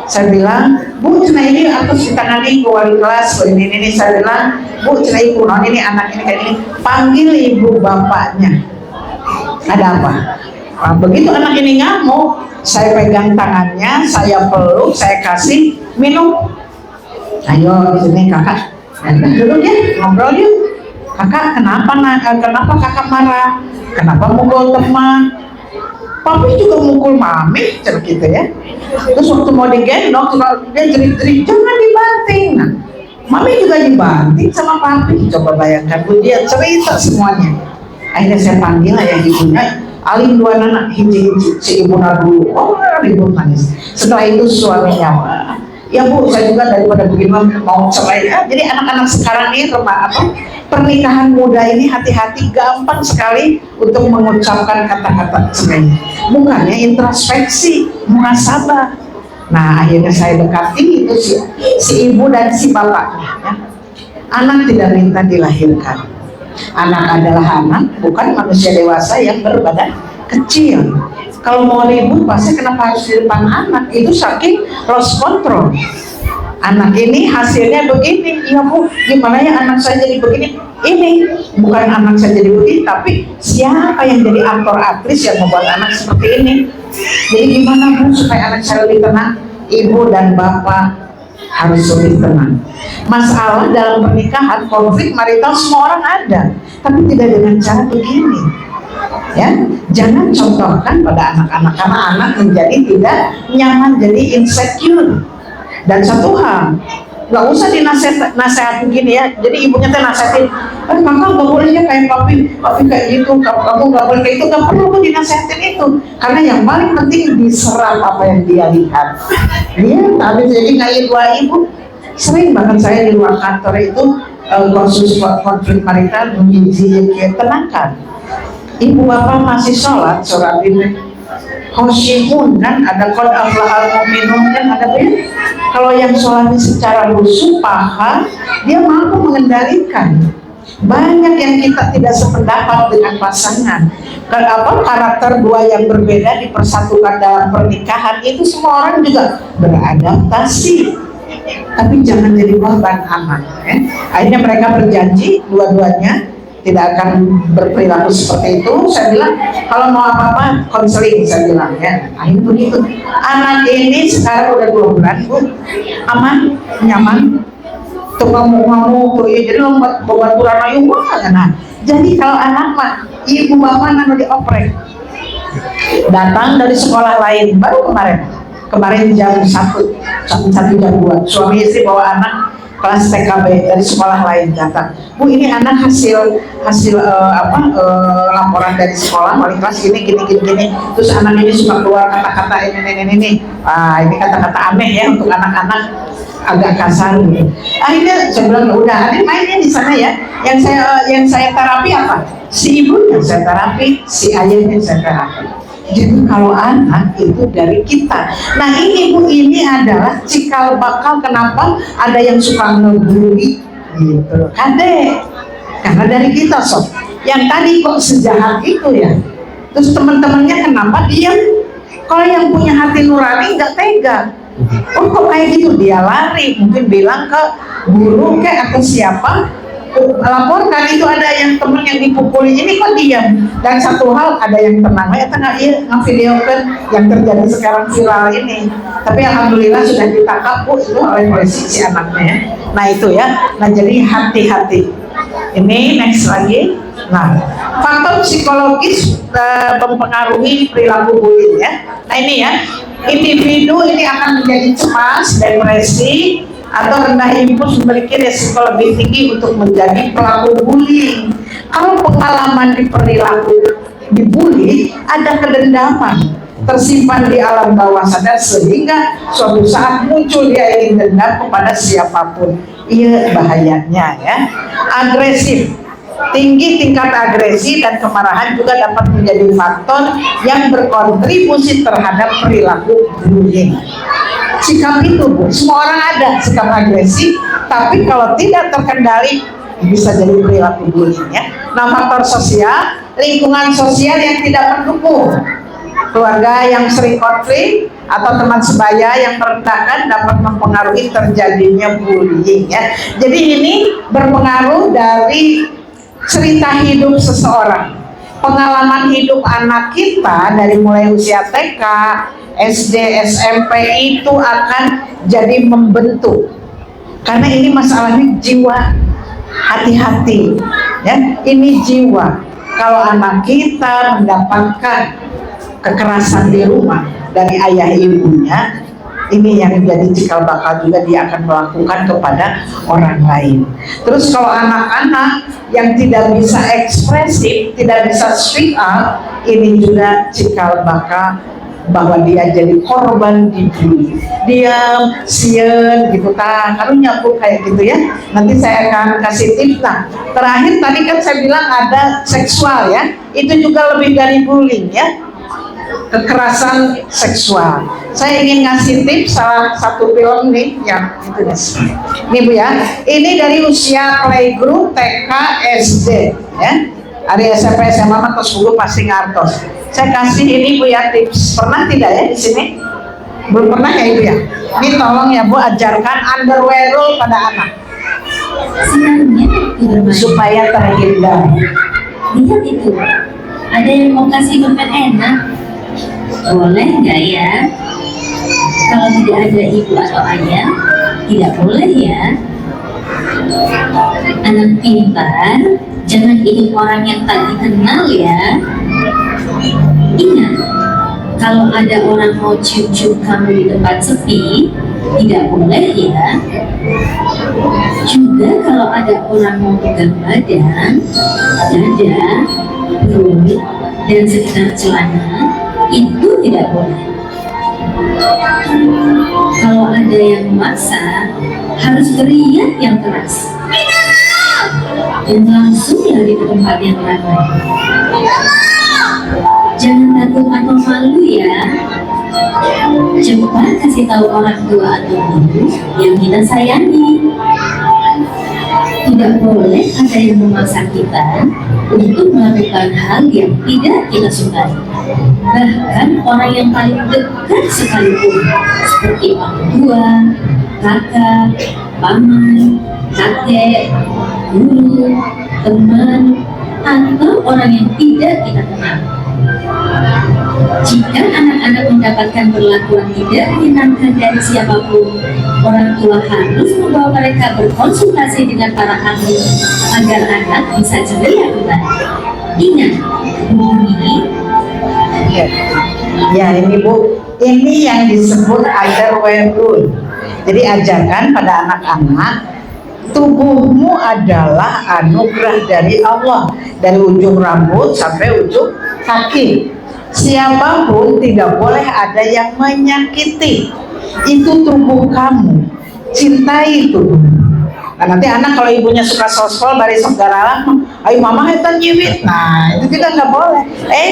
Saya bilang, Bu, cina ini harus ditangani ke wali kelas, ini. Saya bilang, Bu, cina ibu, ini anak ini kayak ini, panggil ibu bapaknya. Ada apa? Nah, begitu anak ini ngamuk, saya pegang tangannya, saya peluk, saya kasih minum. Ayo sini kakak, dulu ya, ngobrol yuk. Kakak kenapa kakak marah? Kenapa mukul teman? papi juga mukul mami, cerita gitu ya. Terus waktu mau digendong, dia jerit-jerit, jangan dibanting. Nah, mami juga dibanting sama papi. Coba bayangkan, Bu, dia cerita semuanya. Akhirnya saya panggil ayah ibunya, alim dua anak, hiji-hiji, si ibu dulu, oh ribut nangis. Setelah itu suaminya, ya Bu, saya juga daripada begini mau cerai. Jadi anak-anak sekarang ini pernikahan muda ini hati-hati, gampang sekali untuk mengucapkan kata-kata cerai. Bukannya introspeksi, muhasabah. Nah, akhirnya saya dekati itu si ibu dan si bapaknya. Ya. Anak tidak minta dilahirkan. Anak adalah anak, bukan manusia dewasa yang berbadan kecil. Kalau mau ribut pasti kenapa harus di depan anak? Itu saking lost control. Anak ini hasilnya begini, ya Bu, gimana ya anak saya jadi begini? Ini bukan anak saya jadi begini, tapi siapa yang jadi aktor aktris yang membuat anak seperti ini? Jadi gimana Bu supaya anak saya lebih tenang? Ibu dan bapak harus lebih tenang. Masalah dalam pernikahan, konflik marital semua orang ada, tapi tidak dengan cara begini. Ya, jangan contohkan pada anak-anak karena anak menjadi tidak nyaman, jadi insecure. Dan satu hal, nggak usah dinasehat begini ya. Jadi ibunya teh nasehatin, kakak nggak boleh ya kayak papi kayak gitu, kamu nggak boleh kayak itu, nggak perlu tuh dinasehatin itu. Karena yang paling penting diserap apa yang dia lihat. Dia tadi jadi kayak dua ibu. Sering banget saya di luar kantor itu konflik marital mengizinkan tenangkan. Ibu bapak masih sholat ini khosyi'un kan, ada qad aflahal mu'minun kan, ada ya. Kalau yang sholatnya secara khusyuk paham, dia mampu mengendalikan. Banyak yang kita tidak sependapat dengan pasangan. Karakter dua yang berbeda dipersatukan dalam pernikahan itu semua orang juga beradaptasi. Tapi jangan jadi korban anak. Ya. Akhirnya mereka berjanji dua-duanya tidak akan berperilaku seperti itu. Saya bilang kalau mau apa-apa konseling, saya bilang ya. Akhirnya begitu. Anak ini sekarang udah 2 bulan Bu, aman, nyaman, tuh ngomong tuh ya, jadi buat bulan ayu nah. Jadi kalau anak mah ibu bapak nanu dioprek, datang dari sekolah lain baru kemarin jam 1 jam 2 suami istri bawa anak kelas TKB dari sekolah lain datang, Bu ini anak hasil laporan dari sekolah wali kelas gini, terus anak ini suka keluar kata-kata ini ini kata-kata aneh ya untuk anak-anak, agak kasar gitu. Akhirnya saya bilang udah, adik mainnya di sana ya. Yang saya terapi apa? Si ibunya saya terapi, si ayahnya saya terapi. Jadi kalau anak itu dari kita. Nah ini Bu, ini adalah cikal bakal kenapa ada yang suka ngebully gitu. Kade, karena dari kita sob. Yang tadi kok sejahat itu ya. Terus teman-temannya kenapa diam? Kalau yang punya hati nurani nggak tega. Oh kok kayak gitu, dia lari, mungkin bilang ke guru kayak atau siapa, laporkan itu ada yang temen yang dipukuli, ini kok diam. Dan satu hal, ada yang tenang ya tengah ngevideokan yang terjadi sekarang viral ini. Tapi alhamdulillah sudah ditangkap Bu itu oleh polisi si anaknya. Nah itu ya, nah jadi hati-hati. Ini next lagi. Nah, faktor psikologis mempengaruhi perilaku bullying ya. Nah ini ya, individu ini akan menjadi cemas, depresi, atau rendah impuls, memiliki risiko lebih tinggi untuk menjadi pelaku bullying. Kalau pengalaman di perilaku dibully, ada kedendaman tersimpan di alam bawah sadar sehingga suatu saat muncul dia ingin dendam kepada siapapun. Iya bahayanya ya. Agresif, tinggi tingkat agresi dan kemarahan juga dapat menjadi faktor yang berkontribusi terhadap perilaku bullying. Sikap itu Bu, semua orang ada sikap agresi, tapi kalau tidak terkendali bisa jadi perilaku bullying ya. Nah faktor sosial, lingkungan sosial yang tidak mendukung, keluarga yang sering konflik atau teman sebaya yang merendahkan dapat mempengaruhi terjadinya bullying ya. Jadi ini berpengaruh dari cerita hidup seseorang, pengalaman hidup anak kita dari mulai usia TK, SD, SMP itu akan jadi membentuk. Karena ini masalahnya jiwa, hati-hati ya. Ini jiwa. Kalau anak kita mendapatkan kekerasan di rumah dari ayah ibunya, ini yang jadi cikal bakal juga dia akan melakukan kepada orang lain. Terus kalau anak-anak yang tidak bisa ekspresif, tidak bisa speak up, ini juga cikal bakal bahwa dia jadi korban dibully, diam, sieun gitu kan, karunya Bu kayak gitu ya. Nanti saya akan kasih tips. Nah, terakhir tadi kan saya bilang ada seksual ya, itu juga lebih dari bullying ya, kekerasan seksual. Saya ingin ngasih tips salah satu film nih yang itu nih. Ini Bu ya, ini dari usia playgroup TK SD ya. Ada SMP SMA mah kelas 10 pasti ngartos. Saya kasih ini Bu ya tips. Pernah tidak ya di sini? Belum pernah ya Ibu ya? Ini tolong ya Bu ajarkan underwear rule pada anak. Supaya terhindar. Lihat itu, ada yang mau kasih dompet enak. Boleh nggak ya? Kalau tidak ada ibu atau ayah, tidak boleh ya. Anak pintar, jangan ikut orang yang tak dikenal ya. Ingat, kalau ada orang mau cium-cium kamu di tempat sepi, tidak boleh ya. Juga kalau ada orang mau pegang badan, dada, perut, dan sekitar celana, itu tidak boleh. Kalau ada yang memaksa, harus teriak yang keras dan langsung lari ke tempat yang ramai. Jangan takut atau malu ya. Cepat kasih tahu orang tua atau guru yang kita sayangi. Tidak boleh ada yang memaksa kita untuk melakukan hal yang tidak kita sukai. Bahkan orang yang paling dekat sekalipun, seperti orang tua, kakak, paman, kakek, guru, teman, atau orang yang tidak kita kenal. Jika anak-anak mendapatkan perlakuan tidak menyenangkan dari siapapun, orang tua harus membawa mereka berkonsultasi dengan para ahli agar anak bisa ceria kembali. Ingat, ini ya ini Bu, ini yang disebut underwear rule. Jadi ajarkan pada anak-anak, tubuhmu adalah anugerah dari Allah, dari ujung rambut sampai ujung kaki. Siapapun tidak boleh ada yang menyakiti. Itu tubuh kamu, cintai tubuh. Nah, nanti anak kalau ibunya suka sospol bari segala ayo mama hetan jiwit. Nah, itu juga nggak boleh.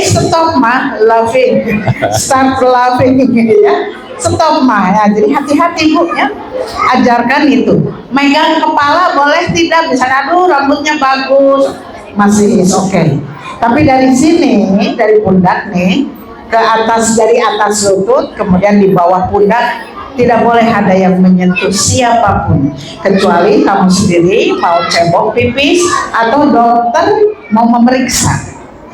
Stop mah laughing, start laughing ya. Stop mah ya. Jadi hati-hati Bu ya. Ajarkan itu. Megang kepala boleh tidak? Misalnya aduh rambutnya bagus, masih is okay. Tapi dari sini, dari pundak nih ke atas, dari atas lutut kemudian di bawah pundak, tidak boleh ada yang menyentuh siapapun kecuali kamu sendiri mau cebok pipis atau dokter mau memeriksa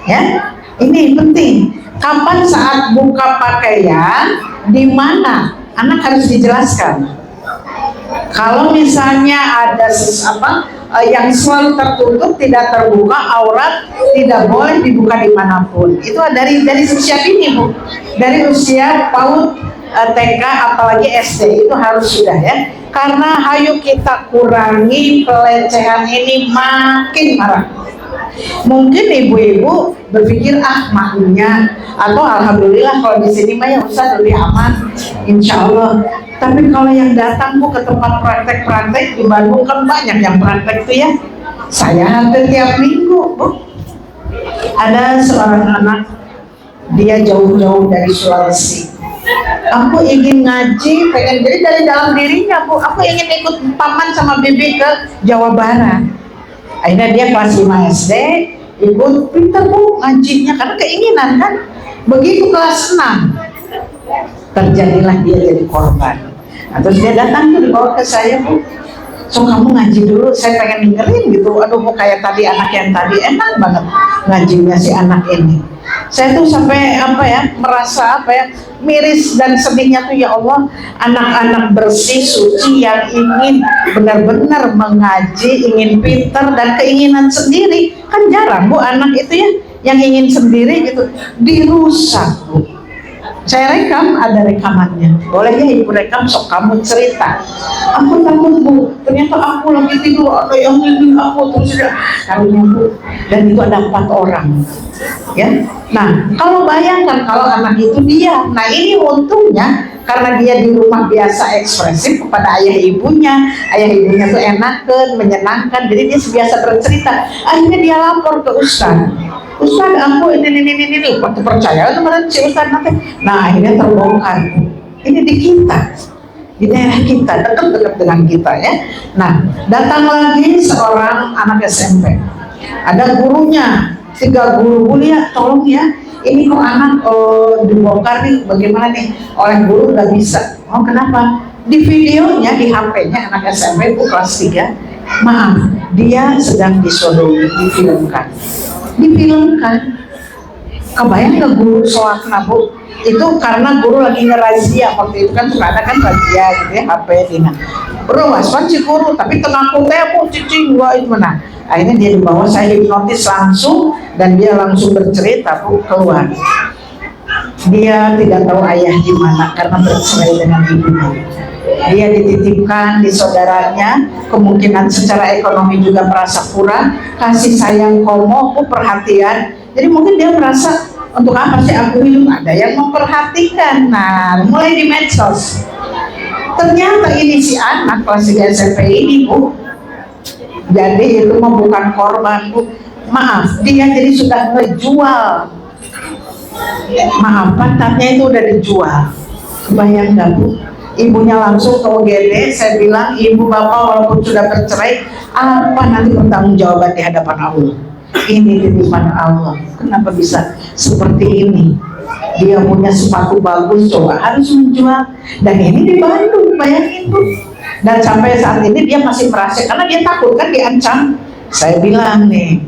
ya. Ini penting. Kapan saat buka pakaian, di mana anak harus dijelaskan. Kalau misalnya ada yang selalu tertutup, tidak terbuka, aurat tidak boleh dibuka dimanapun. Itu dari usia dini Bu, dari usia PAUD, TK, apalagi SD itu harus sudah ya. Karena hayu kita kurangi pelecehan ini makin marah. Mungkin ibu-ibu berpikir maklunya atau alhamdulillah kalau di sini mah ya Ustaz lebih aman, insya Allah. Tapi kalau yang datang Bu ke tempat praktek-praktek di Bandung kan banyak yang praktek tuh ya. Saya hampir tiap minggu Bu. Ada seorang anak, dia jauh-jauh dari Sulawesi. Aku ingin ngaji, pengen jadi dari dalam dirinya Bu. Aku ingin ikut paman sama bibi ke Jawa Barat. Akhirnya dia kelas 5 SD, ikut pintar Bu ngajinya karena keinginan kan. Begitu kelas 6, terjadilah dia jadi korban. Nah, terus dia datang tuh dibawa ke saya Bu, so kamu ngaji dulu, saya pengen dengerin gitu. Aduh Bu, kayak tadi anak yang tadi enak banget ngajinya si anak ini. Saya tuh sampai merasa miris dan sedihnya tuh, ya Allah, anak-anak bersih suci yang ingin benar-benar mengaji, ingin pintar dan keinginan sendiri kan jarang Bu anak itu ya. yang ingin sendiri gitu, dirusak Bu. Saya rekam, ada rekamannya. Boleh ya Ibu rekam, sok kamu cerita. Aku takut Bu, ternyata aku lagi tidur, ada yang ngilin aku terus karunya Bu. Dan itu ada 4 orang. Ya, nah kalau bayangkan kalau anak itu dia, nah ini untungnya karena dia di rumah biasa ekspresif kepada ayah ibunya tuh enakan, menyenangkan, jadi dia biasa bercerita. Akhirnya dia lapor ke Ustaz, Ustaz aku ini waktu percaya kemarin si Ustaz nanti. Nah akhirnya terbongkar. Ini di kita, di daerah kita, dekat-dekat dengan kita ya. Nah datang lagi seorang anak SMP, ada gurunya, 3 guru, kuliah tolong ya, ini kok anak dibongkar nih, bagaimana nih, oleh guru nggak bisa. Oh kenapa? Di videonya, di HP-nya anak SMP Bu kelas 3, maaf, dia sedang disodomi, difilmkan. Kebayang nggak guru soakna Bu? Itu karena guru lagi ngerazia, waktu itu kan suka ada kan razia gitu ya, HP dina. Bro, waspan si guru, tapi tengaku teh aku cicing gua itu mana? Akhirnya dia dibawa, saya hipnotis langsung, dan dia langsung bercerita Bu, keluar. Dia tidak tahu ayah di mana karena bercerai dengan ibunya. Dia dititipkan di saudaranya, kemungkinan secara ekonomi juga merasa kurang, kasih sayang komo, perhatian. Jadi mungkin dia merasa, untuk apa sih aku hidup, ada yang memperhatikan. Nah, mulai di medsos. Ternyata ini si anak kelas 3 SMP ini Bu, jadi itu mah bukan korban Bu, maaf, dia jadi sudah ngejual, maaf, pantatnya itu udah dijual. Kebayang gak Bu? Ibunya langsung ke UGD, saya bilang, ibu bapak walaupun sudah bercerai, apa nanti pertanggungjawaban di hadapan Allah? Ini titipan Allah, kenapa bisa seperti ini? Dia punya sepatu bagus, coba harus menjual, dan ini di Bandung, bayangin Bu. Dan sampai saat ini dia masih merasa, karena dia takut kan diancam. Saya bilang nih,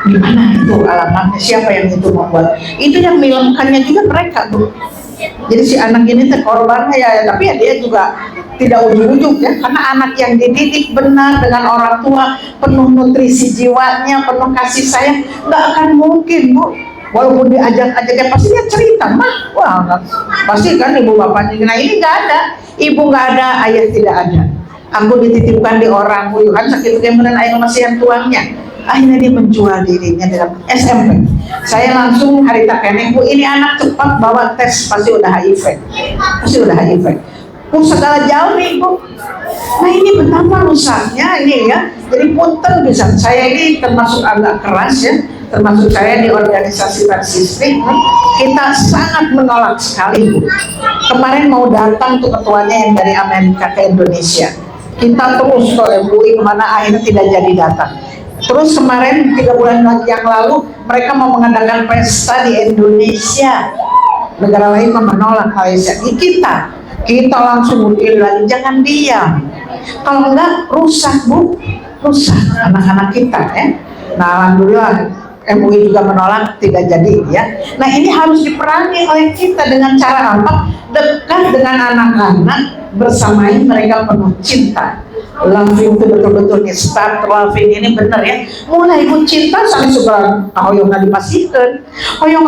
di mana itu alamatnya, siapa yang itu membuat? Itu yang milemkannya juga mereka Bu. Jadi si anak ini korbannya ya, tapi ya dia juga tidak ujung-ujung ya, karena anak yang dididik benar dengan orang tua, penuh nutrisi jiwanya, penuh kasih sayang, nggak akan mungkin Bu. Walaupun diajak-ajaknya pasti dia cerita, mah, wah, pasti kan ibu bapaknya. Nah ini nggak ada, ibu nggak ada, ayah tidak ada. Aku dititipkan di orang, kan sakit kemudian ayah masih yang tuangnya. Akhirnya dia menjual dirinya dalam SMP. Saya langsung hari tak keneng Bu, ini anak cepat bawa tes, pasti udah HIV, segala jauh nih Bu. Nah ini betapa rusaknya ini ya. Jadi punten bisa, saya ini termasuk agak keras ya, termasuk saya di organisasi Persistik, kita sangat menolak sekali Bu. Kemarin mau datang tuh ketuanya yang dari Amerika ke Indonesia, kita terus ke MUI kemana, akhirnya tidak jadi datang. Terus kemarin 3 bulan yang lalu mereka mau mengadakan pesta di Indonesia, negara lain menolak Malaysia. Kita langsung bunuhin lagi, jangan diam. Kalau enggak rusak Bu, rusak anak-anak kita ya. Nah alhamdulillah MUI juga menolak, tidak jadi ya. Nah ini harus diperangi oleh kita dengan cara apa? Dekat dengan anak-anak, bersamai mereka penuh cinta. Loving itu betul-betul nih, start loving ini benar ya. Mulai ibu cinta sampai suka hoyong nggak dipastikan, hoyong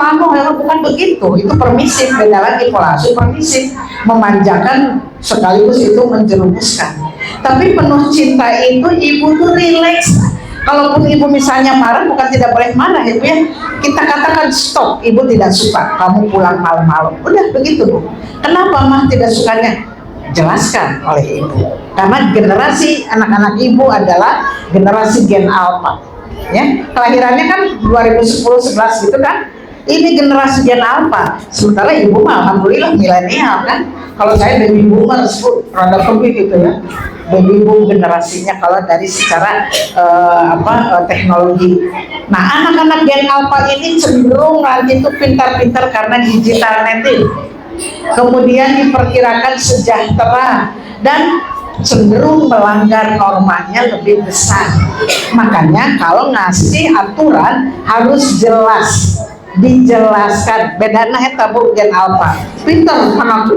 bukan begitu. Itu permisif, beda lagi pola asuh permisif, memanjakan sekaligus itu menjerumuskan. Tapi penuh cinta itu ibu tuh relax. Kalaupun ibu misalnya marah, bukan tidak boleh marah ibu ya. Kita katakan stop, ibu tidak suka kamu pulang malam-malam. Udah begitu Bu. Kenapa mah tidak sukanya? Jelaskan oleh ibu. Karena generasi anak-anak ibu adalah generasi Gen Alpha. Ya, kelahirannya kan 2010-11 gitu kan. Ini generasi Gen Alpha. Sementara ibu mah alhamdulillah milenial kan. Kalau saya baby boomer, rada lebih gitu ya. Baby boom generasinya kalau dari secara teknologi. Nah, anak-anak Gen Alpha ini cenderung nanti itu pintar-pintar karena digital native. Kemudian diperkirakan sejahtera dan cenderung melanggar normanya lebih besar. Makanya kalau ngasih aturan harus jelas, dijelaskan. Bedana eta Bu Gen Alpha. Pinter anak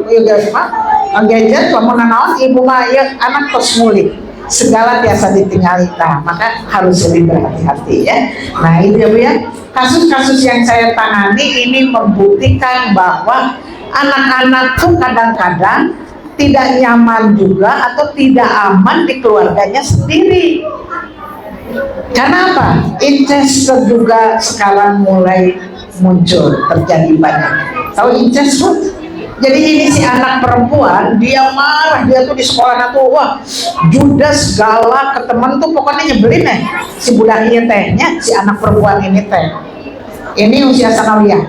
gadget lamun nanaon ibu mah ya anak tos ngulik. segala biasa ditinggali. Nah, maka harus lebih berhati-hati ya. Nah itu ya Bu ya, kasus-kasus yang saya tangani ini membuktikan bahwa anak-anak tuh kadang-kadang tidak nyaman juga atau tidak aman di keluarganya sendiri. Karena apa? Incest juga sekarang mulai muncul, terjadi banyak. Tahu incest Bu? Jadi ini si anak perempuan, dia marah, dia tuh di sekolah tuh, wah judes, galak ke temen tuh, pokoknya nyebelin ya. Si budak ini tehnya, si anak perempuan ini teh. Ini usia sanawiyah.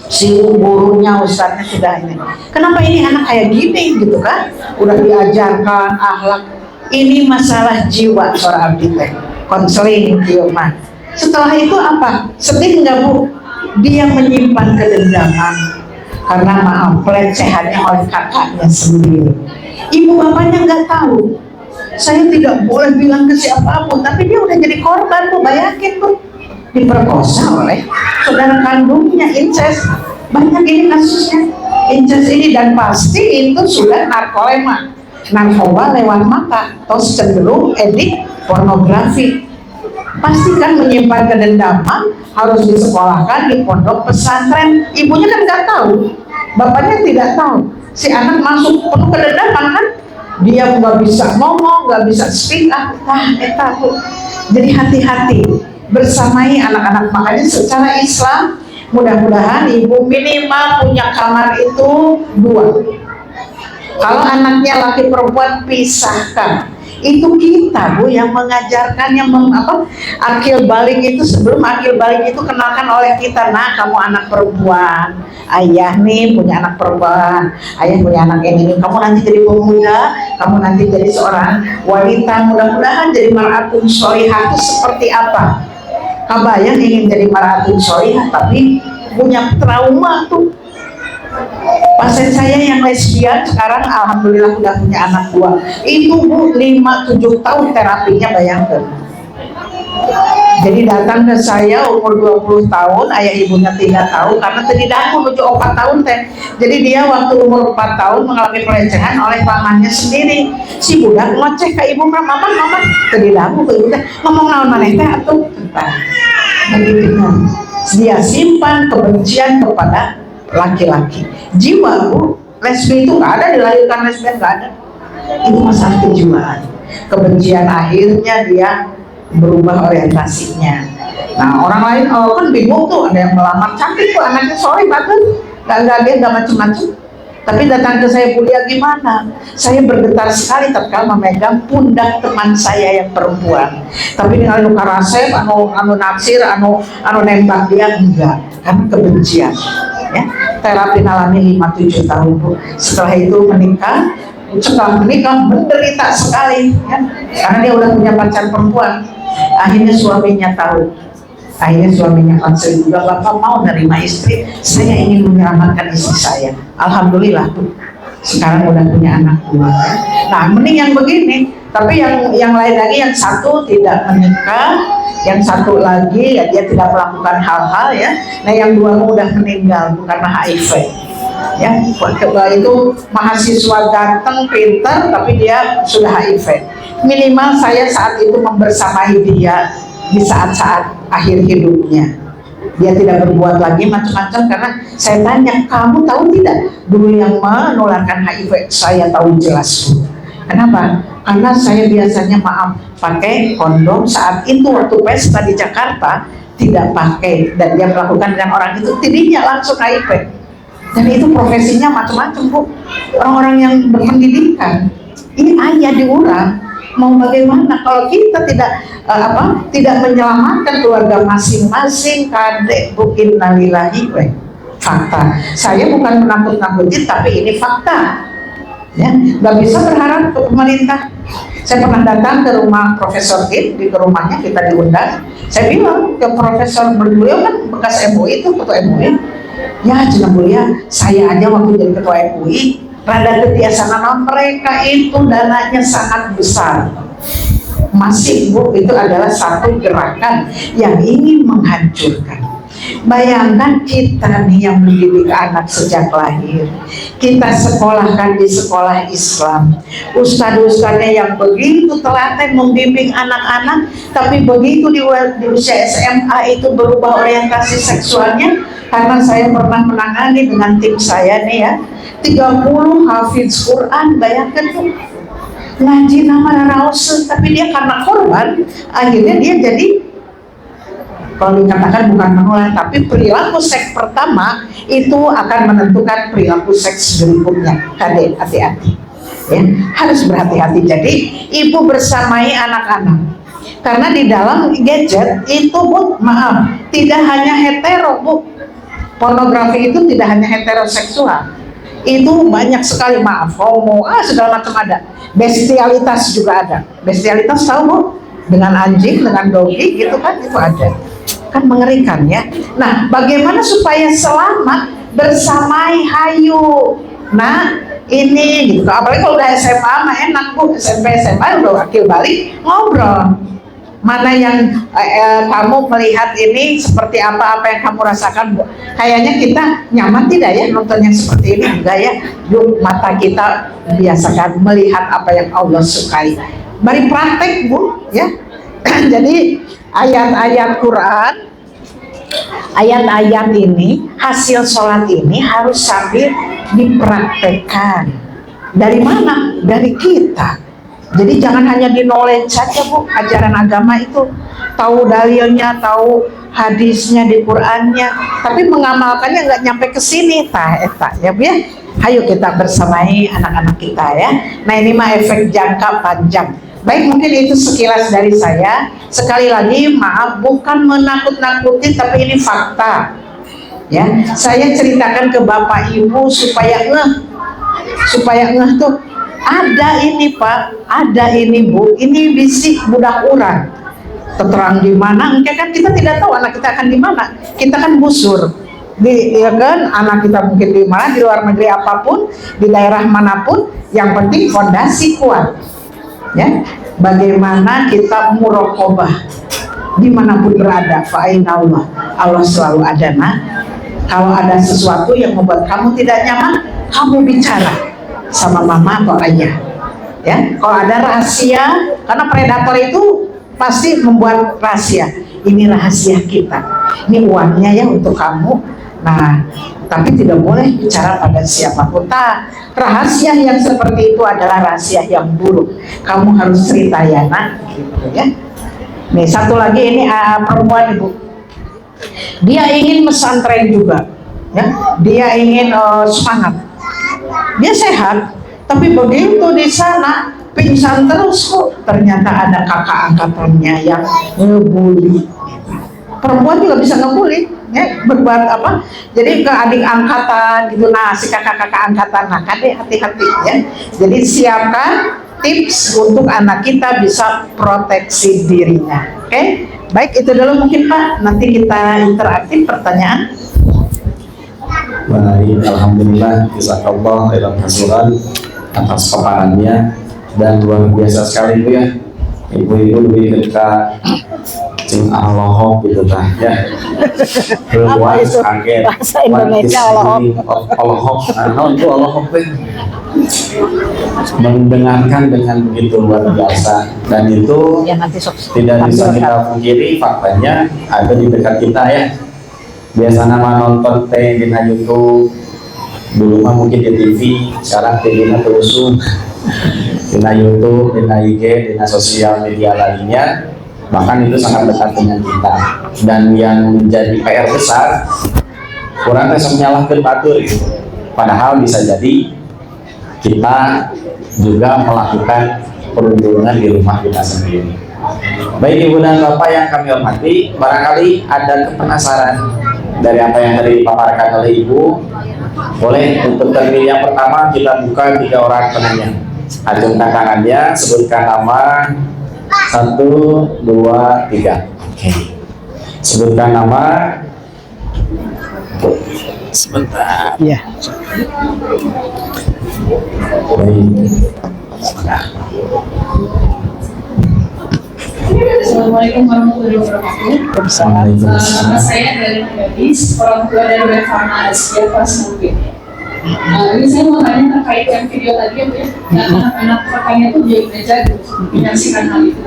Si gurunya, ustadznya sudah ini. Kenapa ini anak kayak gini gitu kan? Udah diajarkan akhlak. Ini masalah jiwa seorang abdi teh. Konseling di rumah. Setelah itu apa? Sedih nggak Bu? Dia menyimpan kedendaman karena maaf pelecehannya oleh kakaknya sendiri. Ibu bapaknya nggak tahu. Saya tidak boleh bilang ke siapapun, tapi dia udah jadi korban Bu. Bayangin Bu, diperkosa oleh saudara kandungnya, incest. Banyak ini kasusnya incest ini, dan pasti itu sudah narkolema, narkoba lewat mata, atau cenderung edik pornografi. Pastikan menyimpan kedendaman, harus disekolahkan di pondok pesantren. Ibunya kan nggak tahu, bapaknya tidak tahu. Si anak masuk penuh kedendaman kan, dia nggak bisa ngomong, nggak bisa speak up. Jadi hati-hati bersamai anak-anak. Makanya secara Islam mudah-mudahan ibu minimal punya kamar itu 2. Kalau anaknya laki perempuan pisahkan. Itu kita Bu yang mengajarkan, yang akil balik itu. Sebelum akil balik itu kenalkan oleh kita. Nah kamu anak perempuan, ayah nih punya anak perempuan, ayah punya anak ini, kamu nanti jadi pemuda, kamu nanti jadi seorang wanita, mudah-mudahan jadi mar'atun sholihah itu seperti apa. Kabayang ingin jadi mar'atun sholihah tapi punya trauma tuh. Pasien saya yang lesbian sekarang alhamdulillah udah punya anak 2. Itu Bu 5-7 tahun terapinya, bayangkan. Jadi datang ke saya umur 20 tahun, ayah ibunya tidak tahu karena tidak menuju 4 tahun teh. Jadi dia waktu umur 4 tahun mengalami pelecehan oleh pamannya sendiri. Si budak ngoceh ke ibu, mama tidak ke ibu teh, ngomong naon maneh teh atuh. Begitu. Dia simpan kebencian kepada laki-laki. Jiwa Bu, lesbi itu nggak ada, dilahirkan lesbian nggak ada. Itu masalah kejiwaan. Kebencian akhirnya dia berubah orientasinya. Nah orang lain kan bingung tuh, ada yang melamar cantik tuh anaknya soleh banget, nggak macem-macem. Tapi datang ke saya, kuliah gimana? Saya bergetar sekali tatkala memegang pundak teman saya yang perempuan. Tapi dengan luka rasep, anu naksir, anu nembak dia enggak, karena kebencian. Ya, terapi alami 5-7 tahun Bu. Setelah itu menikah. Setelah menikah menderita sekali ya, karena dia udah punya pacar perempuan. Akhirnya suaminya tahu, akhirnya suaminya konseling juga, bapak mau nerima istri, saya ingin menyelamatkan istri saya. Alhamdulillah Bu, sekarang udah punya anak 2. Nah mending yang begini. Tapi yang lain lagi, yang satu tidak menikah, yang satu lagi ya dia tidak melakukan hal-hal ya. Nah yang 2 udah meninggal karena HIV. Ya, kedua itu mahasiswa ganteng, pintar, tapi dia sudah HIV. Minimal saya saat itu membersamai dia di saat-saat akhir hidupnya. Dia tidak berbuat lagi macam-macam karena saya tanya, kamu tahu tidak dulu yang menularkan HIV? Saya tahu jelas Bu. Kenapa? Karena saya biasanya pakai kondom. Saat itu waktu pesta di Jakarta tidak pakai, dan dia melakukan dengan orang itu, dirinya langsung HIV. Dan itu profesinya macam-macam Bu, orang-orang yang berpendidikan. Ini ayah diurang. Mau bagaimana kalau kita tidak menyelamatkan keluarga masing-masing? Kadek Bu, innalillahi wa fakta. Saya bukan menakut-nakuti, tapi ini fakta. Ya, nggak bisa berharap ke pemerintah. Saya pernah datang ke rumah Profesor Kim, di rumahnya kita diundang. Saya bilang ke Profesor, beliau kan bekas MUI itu, ketua MUI. Ya Cina Mulia, saya aja waktu jadi ketua MUI rada kebiasaan, mereka itu dananya sangat besar, masif Bu. Itu adalah satu gerakan yang ingin menghancurkan. Bayangkan kita nih yang mendidik anak sejak lahir, kita sekolahkan di sekolah Islam, ustadz-ustadznya yang begitu telaten membimbing anak-anak, tapi begitu di usia SMA itu berubah orientasi seksualnya. Karena saya pernah menangani dengan tim saya nih ya, 30 hafiz Quran, bayangkan tuh, ngaji nama Rasul, tapi dia karena korban, akhirnya dia jadi, kalau dikatakan bukan menular, tapi perilaku seks pertama itu akan menentukan perilaku seks berikutnya. Hati-hati ya, harus berhati-hati. Jadi ibu bersamai anak-anak, karena di dalam gadget itu Bu, maaf, tidak hanya hetero Bu, pornografi itu tidak hanya heteroseksual, itu banyak sekali, maaf, homo, segala macam ada, bestialitas juga ada. Bestialitas tahu Bu, dengan anjing, dengan dogi gitu kan, itu ada. Kan mengerikan ya. Nah, bagaimana supaya selamat bersamai hayu? Nah, ini gitu. Apalagi kalau udah SMA mah enak Bu, SMP SMA udah wakil balik ngobrol. Mana yang kamu melihat ini seperti apa yang kamu rasakan Bu? Kayaknya kita nyaman tidak ya nonton yang seperti ini? Enggak ya. Yuk mata kita biasakan melihat apa yang Allah sukai. Mari praktek Bu ya. Jadi ayat-ayat Quran, ayat-ayat ini, hasil sholat ini harus sambil dipraktekkan. Dari mana? Dari kita. Jadi jangan hanya di knowledge saja Bu, ajaran agama itu, tahu dalilnya, tahu hadisnya di Qurannya, tapi mengamalkannya nggak nyampe ke sini, ya Bu ya. Ayo kita bersamai anak-anak kita ya. Nah ini mah efek jangka panjang. Baik, mungkin itu sekilas dari saya. Sekali lagi maaf, bukan menakut-nakuti, tapi ini fakta ya. Saya ceritakan ke Bapak Ibu supaya ngeh tuh, ada ini Pak, ada ini Bu, ini bisik budak urang, terang di mana, enggak kan kita tidak tahu anak kita akan di mana. Kita kan busur ya kan, anak kita mungkin di mana, di luar negeri apapun, di daerah manapun, yang penting fondasi kuat ya. Bagaimana kita muraqabah dimanapun berada, fa'inna Allah selalu ada. Nah, kalau ada sesuatu yang membuat kamu tidak nyaman, kamu bicara sama mama atau ayah ya. Kalau ada rahasia, karena predator itu pasti membuat rahasia, ini rahasia kita, ini uangnya ya untuk kamu. Nah, tapi tidak boleh bicara pada siapapun. Rahasia yang seperti itu adalah rahasia yang buruk. Kamu harus cerita ya Nak, gitu ya. Nih satu lagi, ini perempuan Ibu, dia ingin pesantren juga ya, dia ingin semangat, dia sehat, tapi begitu di sana pingsan terus kok. Ternyata ada kakak angkatannya yang ngebully. Perempuan juga bisa ngebully ya, berbuat apa, jadi ke adik angkatan gitu. Nah si kakak-kakak angkatan, nah Kade hati-hati ya. Jadi siapkan tips untuk anak kita bisa proteksi dirinya. Oke, baik, itu dulu mungkin Pak, nanti kita interaktif pertanyaan. Baik, alhamdulillah, jazakallah khairan kasiran atas paparannya, dan luar biasa sekali Bu ya. Ibu-ibu lebih dekat cing Allahok gitu kan ya. Perempuan kaget bahasa Indonesia Allahok. Nah itu Allahok mendengarkan dengan begitu luar biasa, dan itu ya, tidak bisa kita pungkiri, faktanya ada di dekat kita ya. Biasa nama nonton teh di YouTube, dulu mah mungkin di TV, sekarang TV-nya terusung di YouTube, di IG, di sosial media lainnya, bahkan itu sangat dekat dengan kita. Dan yang menjadi PR besar, kurang bisa menyalahkan batur gitu. Padahal bisa jadi kita juga melakukan perundungan di rumah kita sendiri. Baik Ibu dan Bapak yang kami hormati, barangkali ada penasaran dari apa yang tadi dipaparkan oleh Ibu. Boleh untuk terpilih yang pertama kita buka 3 orang penanya. Acungkan tangannya, sebutkan nama 1, 2, 3. Oke. Sebutkan nama. Sebentar. Ya. Baik. Assalamualaikum warahmatullahi wabarakatuh. Nama saya dari Gadis, orang tua dari Revana Asia kelas 6B. Ini saya mau tanya terkait yang video tadi ya, Bu, ya. Anak-anak rekannya tuh dia aja menyaksikan hal itu.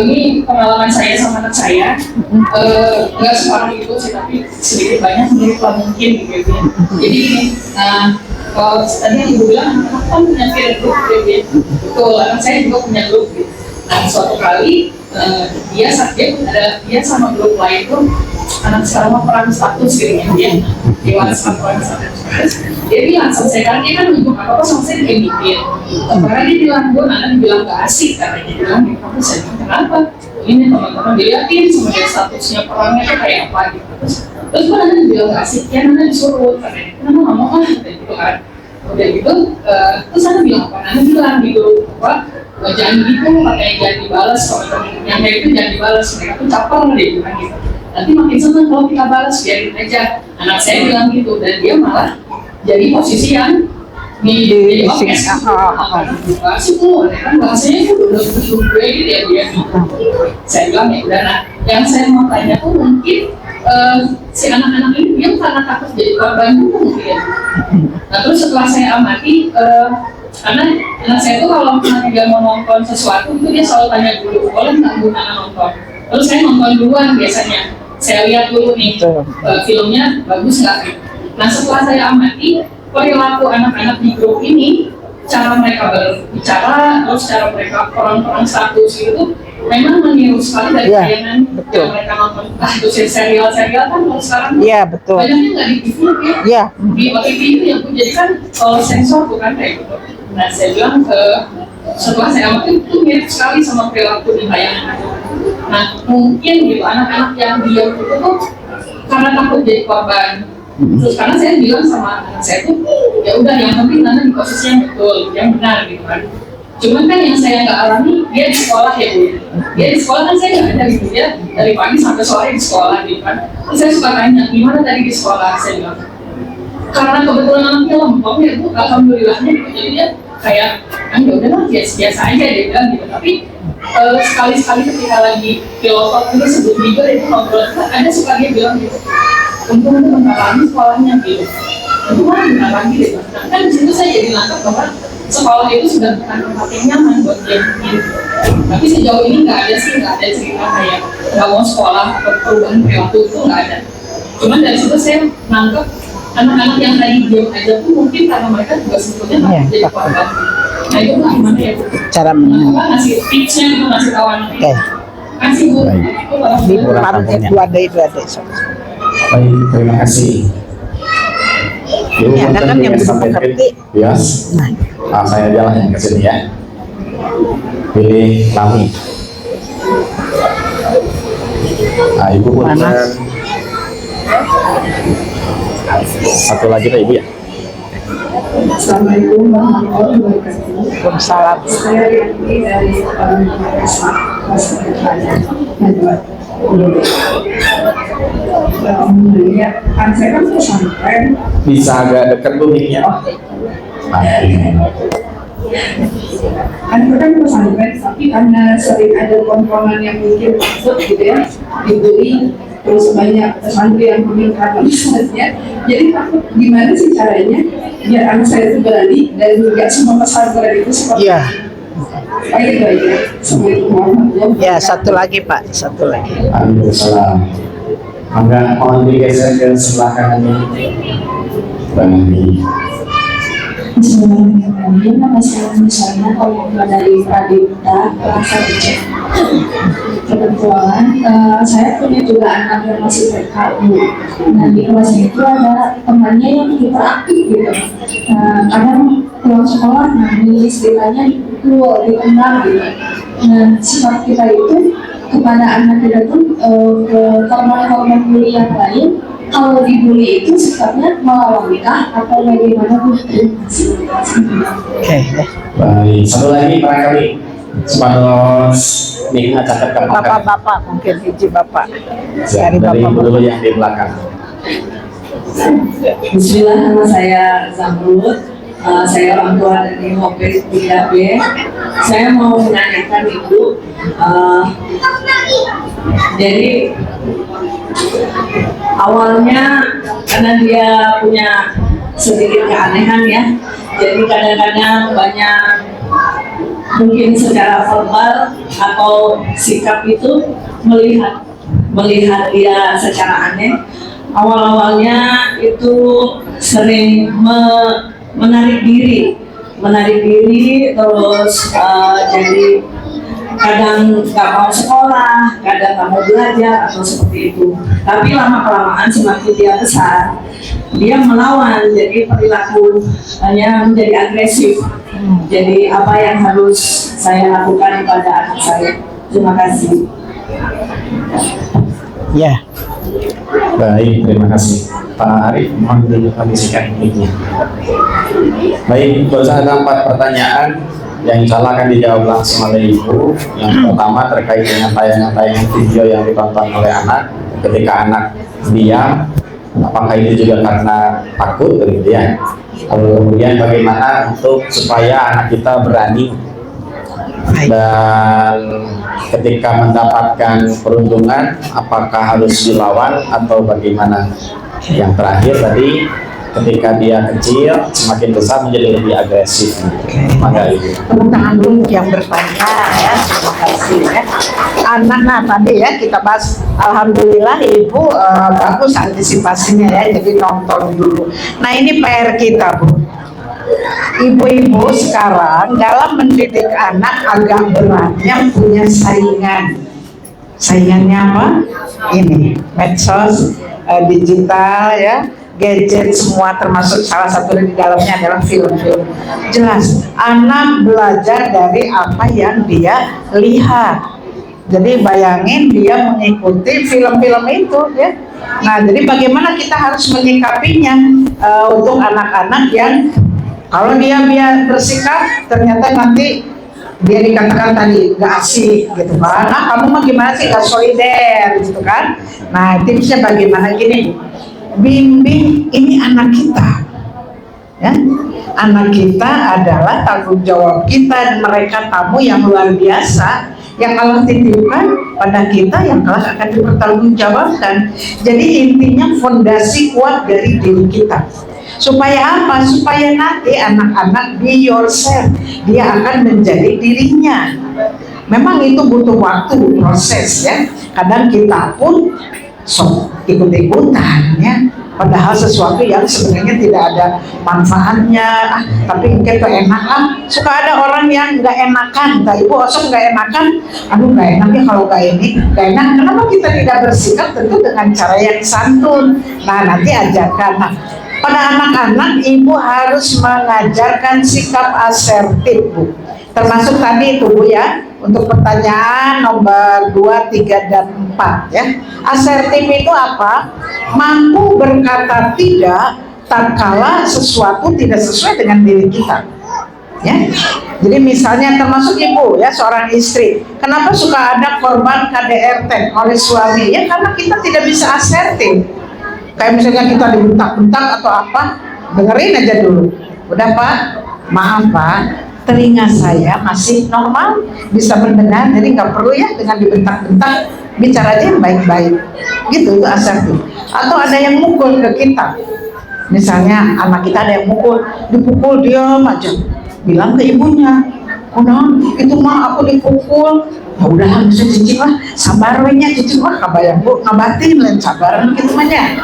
Ini pengalaman saya sama anak saya, nggak separah itu sih, tapi sedikit banyak mirip lah mungkin gitu ya. Jadi kalau tadi yang ibu bilang anak kan punya peer group gitu ya. Betul, anak saya juga punya grup gitu. Nah, suatu kali dia sama grup lain tuh anak sekarang mau perang status gitu ya, dia di WhatsApp perang status. Dia bilang sama saya, karena dia kan nunjuk apa sama saya dieditin. Karena dia bilang, gue anak bilang gak asik, karena dia bilang gitu. Saya bilang kenapa? Ini teman-teman dilihatin sama dia statusnya perangnya tuh kayak apa gitu. Terus gue nanti bilang gak asik, ya nanti disuruh, karena kenapa nggak mau gitu kan. Udah gitu, terus saya bilang apa? Nanti bilang gitu apa? Jangan gitu, katanya jangan dibalas, yang kayak itu jangan dibalas, mereka tuh caper deh bilang gitu. Nanti makin seneng kalau kita balas, biarin aja. Anak saya bilang gitu, dan dia malah jadi posisi yang di oke, asik loh, kan bahasanya itu udah gue gitu ya dia. Saya bilang ya udah, nah yang saya mau tanya tuh mungkin si anak-anak ini dia karena takut jadi korban juga mungkin. Nah terus setelah saya amati, karena anak saya tuh kalau misalnya dia mau nonton sesuatu itu dia selalu tanya dulu, boleh nggak gimana nonton? Terus saya nonton duluan biasanya, saya lihat dulu nih filmnya bagus nggak? Nah setelah saya amati perilaku anak-anak di grup ini, cara mereka berbicara, terus cara mereka orang-orang status itu memang meniru sekali dari tayangan yang mereka nonton. Itu serial-serial kan kalau sekarang banyaknya nggak di TV ya, di OTT itu yang jadi kan sensor bukan kayak gitu. Nah saya bilang setelah saya amati itu mirip sekali sama perilaku di tayangan. Nah mungkin gitu anak-anak yang diam itu tuh karena takut jadi korban. Terus karena saya bilang sama anak saya tuh ya udah yang penting Nana di posisi yang betul, yang benar gitu kan. Cuman kan yang saya nggak alami, dia di sekolah ya Bu. Dia di sekolah kan saya nggak ada gitu, dia dari pagi sampai sore di sekolah gitu kan. Terus saya suka tanya, gimana tadi di sekolah? Saya bilang karena kebetulan anaknya lempeng ya Bu, alhamdulillahnya gitu. Jadi dia kayak ya udahlah biasa aja dia bilang gitu. Tapi sekali-sekali ketika lagi filosof itu sebut video itu ngobrol, ada suka dia bilang gitu. Untuk bentar lagi sekolahnya gitu. Itu kan bentar lagi gitu. Nah, kan di situ saya jadi nangkep bahwa sekolah itu sudah bukan tempat yang nyaman buat dia gitu. Tapi sejauh ini nggak ada cerita kayak nggak mau sekolah atau perubahan perilaku itu nggak ada. Cuman dari situ saya nangkep anak-anak yang tadi diam aja tuh mungkin karena mereka juga sebetulnya nggak jadi korban. Nah itu gimana ya Bu? Cara ngasih tipsnya itu ngasih tahu anaknya. Kasih Bu. Itu dua day. Baik, terima kasih. Ibu Ya, kan yang belum mengerti. Yes. Nah, saya jalan yang ke sini ya. Pilih Lami. Nah, Ibu pun satu lagi Pak Ibu ya. Assalamualaikum warahmatullahi wabarakatuh. Waalaikumsalam. Saya Rianti dari orang tua saya kan pesantren. Bisa agak dekat Bu mic-nya. Anak kan pesantren, tapi karena sering ada komponen yang mungkin masuk gitu ya, dibully, terus banyak santri yang meminta misalnya. Jadi takut gimana sih caranya biar anak saya itu berani dan juga semua pesantren itu seperti itu. Baik itu aja. Assalamualaikum warahmatullahi wabarakatuh. Ya, satu lagi Pak, satu lagi. Waalaikumsalam. Maka mohon digeser ke sebelah kanannya. Bismillahirrahmanirrahim. Nama saya misalnya kalau dari Pradipta Rasa Becek. Kebetulan saya punya juga anak yang masih TK. Nah di kelasnya itu ada temannya yang hiperaktif gitu. Kadang pulang sekolah nangis, ditanya dipukul, ditendang gitu. Nah sifat kita itu kepada anak kita tuh ke hormon-hormon bully yang lain. Kalau dibully itu sifatnya melawan kah atau bagaimana Bu? Oke. Baik, satu lagi barangkali sepados Nina catat ke belakang. Bapak mungkin hiji Bapak. Dari Ibu dulu yang di belakang. Bismillah, nama saya Zamrud. saya orang tua dari HOP 3B. Saya mau menanyakan Ibu, jadi awalnya karena dia punya sedikit keanehan ya, jadi kadang-kadang banyak mungkin secara verbal atau sikap itu melihat dia secara aneh. Awal-awalnya itu sering menarik diri terus jadi kadang nggak mau sekolah, kadang nggak mau belajar atau seperti itu. Tapi lama-kelamaan semakin dia besar, dia melawan, jadi perilakunya menjadi agresif. Jadi apa yang harus saya lakukan kepada anak saya? Terima kasih. Ya. Baik, terima kasih Pak Arif. Mohon dikondisikan mic-nya. Baik, barusan ada 4 pertanyaan yang insya Allah akan dijawab langsung oleh Ibu. Yang pertama terkait dengan tayangan-tayangan video yang ditonton oleh anak. Ketika anak diam, apakah itu juga karena takut kemudian? Lalu kemudian bagaimana untuk supaya anak kita berani dan ketika mendapatkan perundungan apakah harus dilawan atau bagaimana? Yang terakhir tadi, ketika dia kecil semakin besar menjadi lebih agresif. Maka Ibu. Tepuk tangan dulu yang bertanya ya, terima kasih ya. Anak, nah tadi ya kita bahas, alhamdulillah Ibu bagus antisipasinya ya, jadi nonton dulu. Nah ini PR kita Bu. Ibu-ibu sekarang dalam mendidik anak agak berat, yang punya saingan. Saingannya apa? Ini medsos, digital ya, gadget semua, termasuk salah satu di dalamnya adalah film-film. Jelas, anak belajar dari apa yang dia lihat. Jadi bayangin dia mengikuti film-film itu ya. Nah, jadi bagaimana kita harus menyikapinya untuk anak-anak yang kalau dia bersikap ternyata nanti dia dikatakan tadi gak asik gitu kan. Nah, kamu mah gimana sih, gak solider gitu kan. Nah, tipsnya bagaimana gini, bimbing ini anak kita ya. Anak kita adalah tanggung jawab kita, dan mereka tamu yang luar biasa yang Allah titipkan pada kita, yang kelak akan dipertanggungjawabkan. Jadi intinya fondasi kuat dari diri kita. Supaya apa? Supaya nanti anak-anak be yourself, dia akan menjadi dirinya. Memang itu butuh waktu, proses ya. Kadang kita pun ikut-ikutan ya, padahal sesuatu yang sebenarnya tidak ada manfaatnya, tapi kita enak. Suka ada orang yang nggak enakan, Ibu osok nggak enakan, aduh nggak enak ya kalau nggak ini, nggak enak. Kenapa kita tidak bersikap tentu dengan cara yang santun? Nah, nanti ajarkan. Nah, pada anak-anak Ibu harus mengajarkan sikap asertif Bu, termasuk tadi itu Bu ya, untuk pertanyaan nomor 2, 3, dan 4 ya. Asertif itu apa? Mampu berkata tidak tatkala sesuatu tidak sesuai dengan diri kita ya. Jadi misalnya termasuk Ibu ya, seorang istri, kenapa suka ada korban KDRT oleh suami? Ya karena kita tidak bisa asertif. Kayak misalnya kita dibentak-bentak atau apa, dengerin aja dulu. Udah Pak, maaf Pak, telinga saya masih normal, bisa mendengar, jadi nggak perlu ya dengan dibentak-bentak, bicara aja yang baik-baik. Gitu, itu asertif. Atau ada yang mukul ke kita, misalnya anak kita ada yang mukul, dipukul diam aja, bilang ke ibunya, "Kunaon, itu mah aku dipukul." Ya udah bisa cicing lah, sabar wenya cicing lah, kabayang Bu, ngabatin lain sabar gitu aja.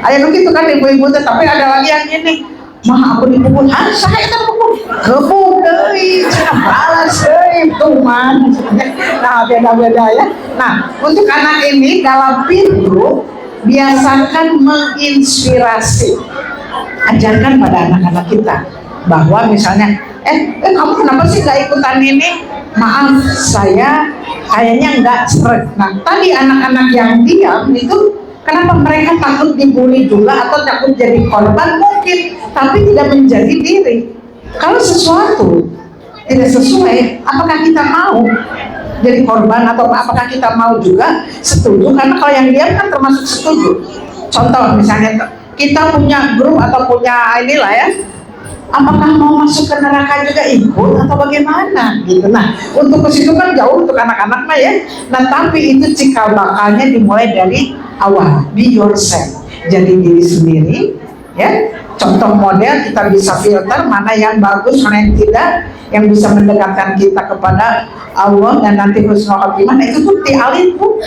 Ayo gitu kan ibu-ibu tuh, tapi ada lagi yang ini, "Mah aku dipukul." "Ah, saya kan pukul." "Gebuk deui, cenah balas deui tuh man." Nah, beda-beda ya. Nah, untuk anak ini dalam pintu biasakan menginspirasi. Ajarkan pada anak-anak kita bahwa misalnya, kamu kenapa sih gak ikutan ini? Maaf, saya kayaknya nggak seret. Nah, tadi anak-anak yang diam itu kenapa mereka takut dibully juga atau takut jadi korban mungkin, tapi tidak menjadi diri. Kalau sesuatu tidak sesuai, apakah kita mau jadi korban atau apakah kita mau juga setuju? Karena kalau yang diam kan termasuk setuju. Contoh misalnya kita punya grup atau punya inilah ya, apakah mau masuk ke neraka juga ikut atau bagaimana gitu. Nah, untuk ke situ kan jauh untuk anak-anak mah ya. Nah, tapi itu cikal bakalnya dimulai dari awal. Be yourself, jadi diri sendiri ya. Contoh model, kita bisa filter mana yang bagus, mana yang tidak, yang bisa mendekatkan kita kepada Allah dan nanti husnul khotimah. Nah, itu tuh dialih Bu.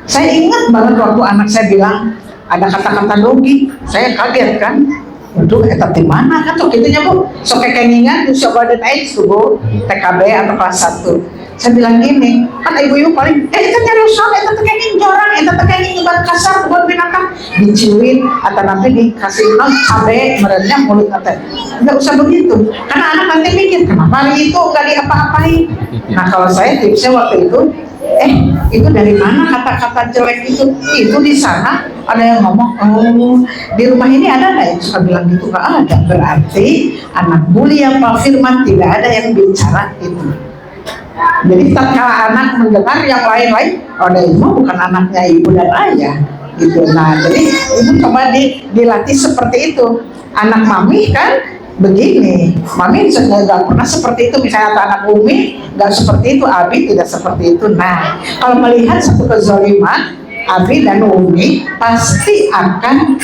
Saya ingat banget waktu anak saya bilang ada kata-kata logi, saya kaget kan. Untuk etat di mana kan tuh gitunya Bu. So kekengingan tuh coba dan age tuh Bu, TKB atau kelas 1. Saya bilang gini, kan ibu-ibu paling itu nyari usaha, itu tekengin jorang, itu tekengin nyebat kasar buat binatang, diciuin atau nanti dikasih cabai merennya mulut nanti. Nggak usah begitu, karena anak nanti mikir kenapa hari itu nggak diapa-apain. Nah, kalau saya tipsnya waktu itu, itu dari mana kata-kata jelek itu di sana ada yang ngomong, oh di rumah ini ada nggak yang suka bilang gitu? Nggak ada, berarti anak mulia Pak Firman tidak ada yang bicara itu. Jadi tatkala anak mendengar yang lain-lain, oh ini bukan anaknya ibu dan ayah gitu. Nah, jadi ibu coba dilatih seperti itu. Anak mami kan begini, mami nggak pernah seperti itu. Misalnya anak Umi nggak seperti itu, Abi tidak seperti itu. Nah, kalau melihat satu kezaliman, Abi dan Umi pasti akan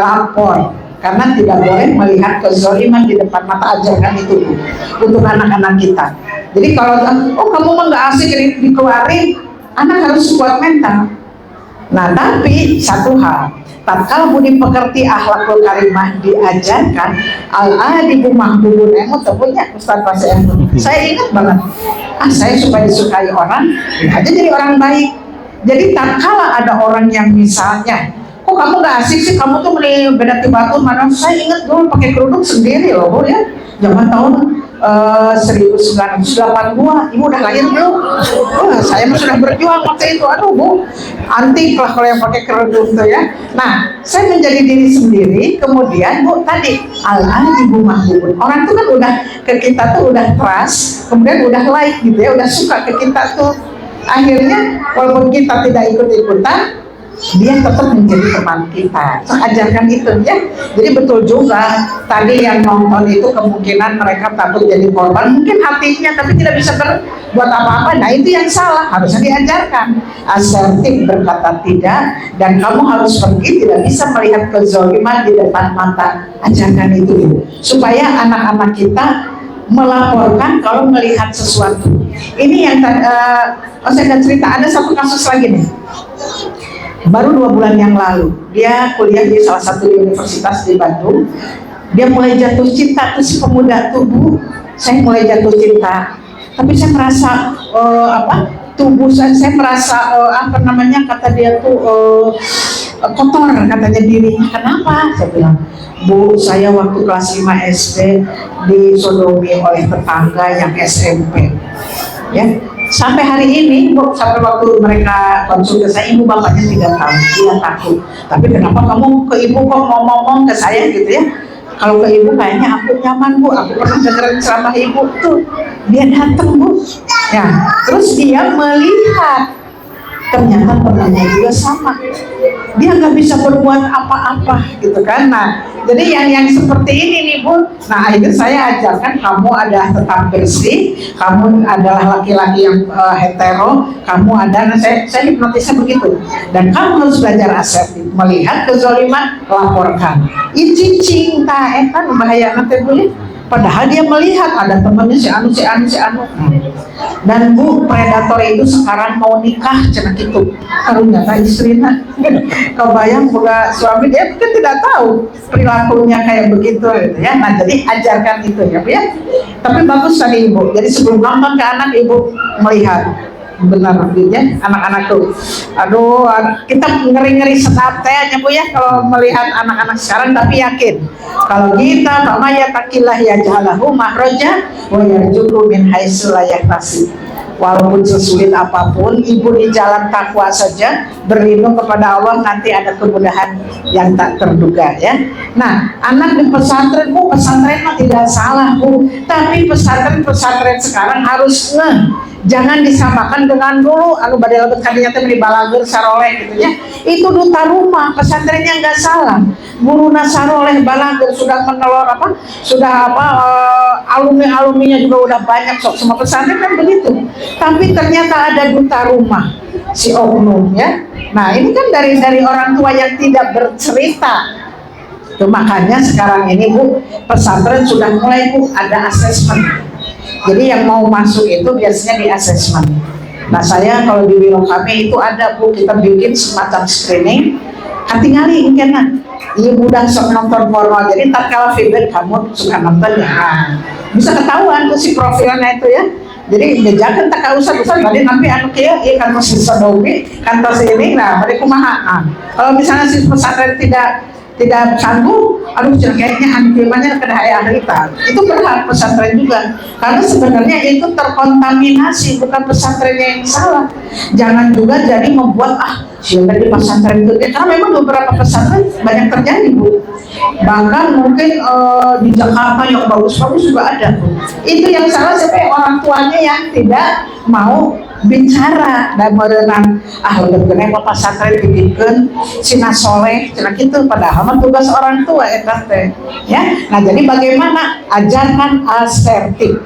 lapor, karena tidak boleh melihat kezaliman di depan mata. Ajarkan itu untuk anak-anak kita. Jadi kalau kamu mah nggak asik dikeluarin, anak harus kuat mental. Nah, tapi satu hal, tatkala budi pekerti akhlakul karimah diajarkan, al-adibu mahbubun emu tepunya Ustaz Pasien. Saya ingat banget, saya supaya disukai orang, aja jadi orang baik. Jadi tatkala ada orang yang misalnya, kok kamu nggak asik sih, kamu tuh beda batu mana? Saya ingat dulu pakai kerudung sendiri loh Bu ya, zaman tahun 1982, ibu udah lahir belum? Saya sudah berjuang waktu itu. Aduh Bu, antik lah kalau yang pakai kerudung tuh ya. Nah, saya menjadi diri sendiri. Kemudian Bu tadi al-adibu mahbubun, orang tuh kan udah ke kita tuh udah trust, kemudian udah like gitu ya, udah suka ke kita tuh. Akhirnya walaupun kita tidak ikut-ikutan, dia tetap menjadi teman kita. So, ajarkan itu ya. Jadi betul juga tadi yang nonton itu kemungkinan mereka takut jadi korban, mungkin hatinya, tapi tidak bisa berbuat apa-apa. Nah, itu yang salah, harusnya diajarkan asertif berkata tidak, dan kamu harus pergi, tidak bisa melihat kezaliman di depan mata. Ajarkan itu supaya anak-anak kita melaporkan kalau melihat sesuatu. Ini yang saya akan cerita, ada satu kasus lagi nih. Baru 2 bulan yang lalu, dia kuliah di salah satu universitas di Bandung. Dia mulai jatuh cinta, terus pemuda tubuh. Saya mulai jatuh cinta, tapi saya merasa tubuh saya merasa kata dia tuh kotor, katanya dirinya. Kenapa? Saya bilang, Bu, saya waktu kelas 5 SD disodomi oleh tetangga yang SMP. Ya. Sampai hari ini, Bu, sampai waktu mereka konsul ke saya, ibu bapaknya tidak tahu, dia takut. Tapi kenapa kamu ke ibu kok ngomong-ngomong ke saya gitu ya? Kalau ke ibu kayaknya aku nyaman Bu, aku pernah dengerin ceramah ibu tuh. Dia datang Bu, ya, terus dia melihat ternyata temannya juga sama. Dia nggak bisa berbuat apa-apa gitu kan. Nah, jadi yang seperti ini nih Bu. Nah, itu saya ajarkan, kamu adalah tetap bersih, kamu adalah laki-laki yang hetero, kamu ada. Nah, saya hipnotisnya begitu. Dan kamu harus belajar asertif, melihat kezaliman, laporkan. Itu cinta, kan bahaya nanti boleh. Padahal dia melihat ada temannya si anu. Dan Bu, predator itu sekarang mau nikah cenah gitu. Karunya istrinya. Kebayang boga suami, dia mungkin tidak tahu perilakunya kayak begitu gitu ya. Nah, jadi ajarkan itu ya Bu ya. Tapi bagus tadi Ibu. Jadi sebelum nonton ke anak, Ibu melihat benar ya anak-anak tuh. Aduh, kita ngeri-ngeri sedap tehnya Bu ya kalau melihat anak-anak sekarang, tapi yakin kalau kita Pak Maya takillah ya jahalahu mahroja wa yarjuku min haitsu la yahtasib. walaupun sesulit apapun, ibu di jalan takwa saja berlindung kepada Allah, nanti ada kemudahan yang tak terduga ya. Nah, anak di pesantren, Bu, pesantren mah tidak salah, Bu, tapi pesantren sekarang harus jangan disamakan dengan dulu anu badai lebet kadinya teh beli balager saroleh gitu ya. Itu duta rumah, pesantrennya nggak salah. Guruna saroleh balager sudah menelor alumni-alumninya juga udah banyak, sok semua pesantren kan begitu. Tapi ternyata ada duta rumah si oknum ya. Nah, ini kan dari orang tua yang tidak bercerita. Tuh, makanya sekarang ini Bu, pesantren sudah mulai Bu ada asesmen. Jadi yang mau masuk itu biasanya di asesmen. Nah, saya kalau di biro kami itu ada Bu, kita bikin semacam screening. Tinggali mungkin iya udah sok nonton porno, jadi tak kalah feedback kamu suka nonton ya, bisa ketahuan tuh si profilnya itu ya. Jadi jajakan tak usah tadi nanti anu kia iya kan masih sedomi kantor sini. Nah, mereka kumaha. Kalau misalnya si pesantren tidak sanggup, aduh kayaknya antimanya kena harita, itu berhak pesantren juga, karena sebenarnya itu terkontaminasi, bukan pesantrennya yang salah. Jangan juga jadi membuat siapa di pesantren itu, karena memang beberapa pesantren banyak terjadi Bu, bahkan mungkin di Jakarta yang bagus-bagus juga ada Bu. Itu yang salah siapa? Orang tuanya yang tidak mau bicara dan merenang lebih kena mau pesantren bikin cina soleh cina gitu, padahal tugas orang tua ya. Nah, jadi bagaimana ajarkan asertif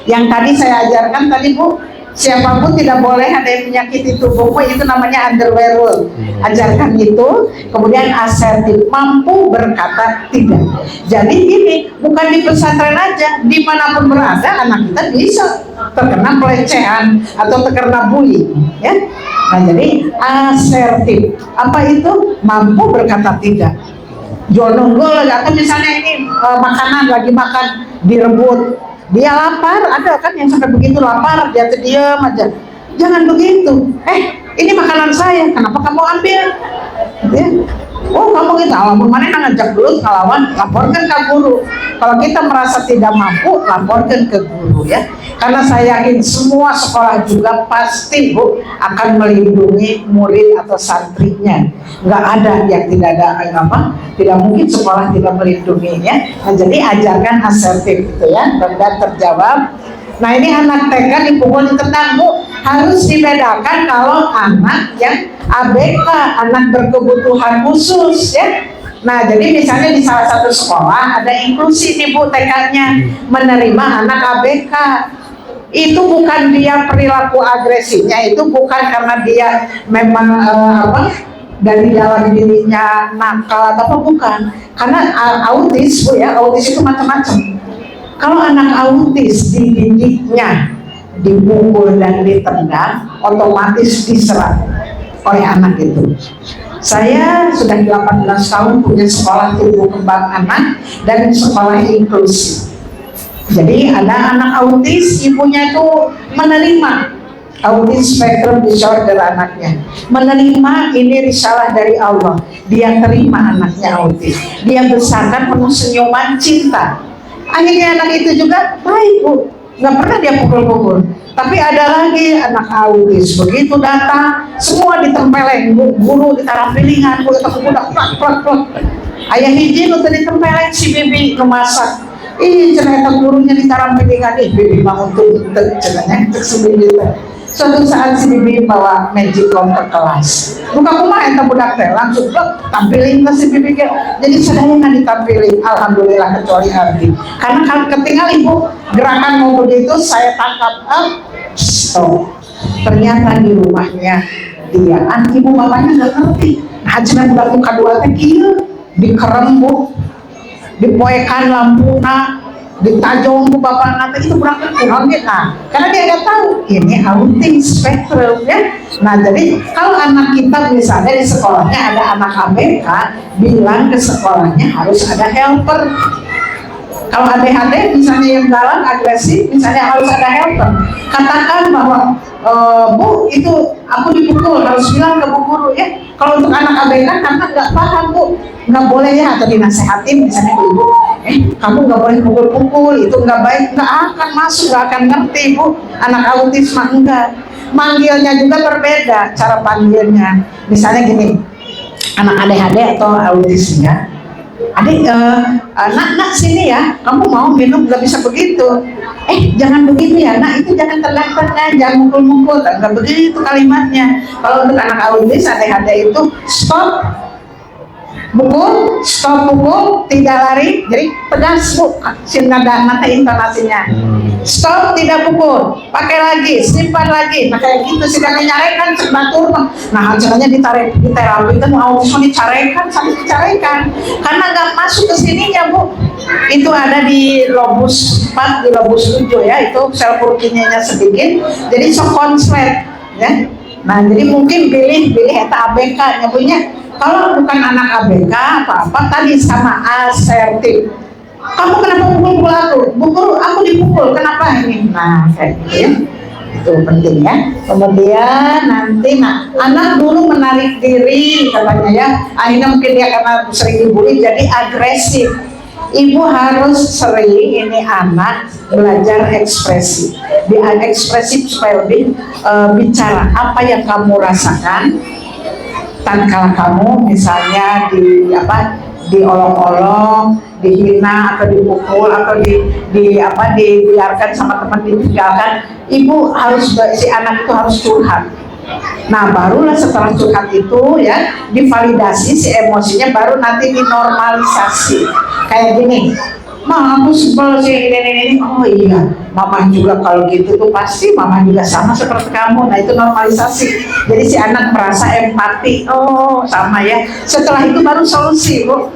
yang tadi saya ajarkan tadi Bu, siapapun tidak boleh ada yang menyakiti tubuhmu, itu namanya underwear rule. Ajarkan itu, kemudian asertif, mampu berkata tidak. Jadi ini bukan di pesantren aja, dimanapun berada anak kita bisa terkena pelecehan atau terkena bully ya. Nah, jadi asertif, apa itu? Mampu berkata tidak. Jono atau misalnya ini makanan lagi makan direbut, dia lapar, ada kan yang sampai begitu lapar dia diam aja. Jangan begitu. Ini makanan saya, kenapa kamu ambil? Ya. Oh, kamu gitu, alamun mana ngajak dulu ngelawan, laporkan ke guru. Kalau kita merasa tidak mampu, laporkan ke guru ya. Karena saya yakin semua sekolah juga pasti Bu akan melindungi murid atau santrinya. Nggak ada yang tidak mungkin sekolah tidak melindunginya. Nah, jadi ajarkan asertif gitu ya, dan terjawab. Nah, ini anak TK dipukul ditendang Bu, harus dibedakan kalau anak yang ABK, anak berkebutuhan khusus ya. Nah, jadi misalnya di salah satu sekolah ada inklusi nih Bu, TK-nya menerima anak ABK. Itu bukan dia perilaku agresinya, itu bukan karena dia memang dari dalam dirinya nakal atau apa, bukan. Karena autis Bu ya, autis itu macam-macam. Kalau anak autis dididiknya dipukul dan ditendang, otomatis diserang oleh anak itu. Saya sudah 18 tahun punya sekolah tumbuh kembang anak dan sekolah inklusi. Jadi ada anak autis, ibunya itu menerima autis spektrum disorder anaknya, menerima ini risalah dari Allah, dia terima anaknya autis, dia besarkan penuh senyuman cinta. Akhirnya anak itu juga baik Bu, nggak pernah dia pukul-pukul. Tapi ada lagi anak autis, begitu datang semua ditempeleng, guru ditaruh pilingan, guru budak plak. Ayah hiji nu tadi ditempeleng si bibi kemasak. Cerita gurunya ditaruh pilingan, bibi bangun tuh cenanya tersebibi. Suatu saat si bibi bawa magicom ke kelas, buka rumah yang budak teh langsung tampilin ke si bibi. Jadi sedangnya ditampilin, alhamdulillah kecuali Ardi. Karena kalau ketinggal ibu gerakan mau begitu, saya tangkap stop. Ternyata di rumahnya dia, ibu bapaknya nggak ngerti. Hajinan budak muka dua teh kieu dikerem Bu, dipoekan lampuna, ditajong Bu bapak nanti itu berangkat kurang gitu. Nah, karena dia nggak tahu ini autis spektrum ya. Nah, jadi kalau anak kita misalnya di sekolahnya ada anak ABK, bilang ke sekolahnya harus ada helper. Kalau ADHD misalnya yang galak agresif, misalnya harus ada helper. Katakan bahwa Bu itu aku dipukul, harus bilang ke Bu guru ya. Kalau untuk anak ABK karena nggak paham Bu, nggak boleh ya, atau dinasehatin misalnya ke ibu, kamu nggak boleh pukul-pukul, itu nggak baik, nggak akan masuk, nggak akan ngerti Bu. Anak autis mah enggak. Manggilnya juga berbeda, cara panggilnya. Misalnya gini, anak ADHD atau autis ya, adik, nak sini ya, kamu mau minum, nggak bisa begitu. Jangan begitu ya, nak itu jangan tengah-tengah, jangan mukul-mukul, nggak begitu kalimatnya. Kalau untuk anak autis ADHD itu stop, pukul, stop pukul, tidak lari, jadi pedas Bu, nada intonasinya. Stop, tidak pukul, pakai lagi, simpan lagi. Nah kayak gitu, sedang menyarekan sebatur. Nah caranya ditarik, di terapi itu mau dicarekan, sampai dicarekan, karena nggak masuk ke sininya Bu. Itu ada di lobus 4, di lobus 7 ya, itu sel Purkinjenya sedikit, jadi sok konslet ya. Nah jadi mungkin pilih eta ABK nyebutnya. Kalau bukan anak ABK apa-apa tadi sama asertif. Kamu kenapa pukul aku? Aku dipukul, kenapa ini? Nah kayak gitu ya, itu penting ya. Kemudian nanti anak dulu menarik diri katanya ya, akhirnya mungkin dia karena sering dibully jadi agresif. Ibu harus sering ini anak belajar ekspresi, ekspresif supaya lebih bicara apa yang kamu rasakan. Tatkala kamu misalnya diolok-olok, dihina atau dipukul atau dibiarkan sama teman ditinggalkan, ibu harus, si anak itu harus curhat. Nah barulah setelah curhat itu ya divalidasi si emosinya, baru nanti dinormalisasi. Kayak gini, Ma aku sebel sih ini. Oh iya, mama juga kalau gitu tuh pasti mama juga sama seperti kamu. Nah itu normalisasi. Jadi si anak merasa empati. Oh sama ya. Setelah itu baru solusi Bu.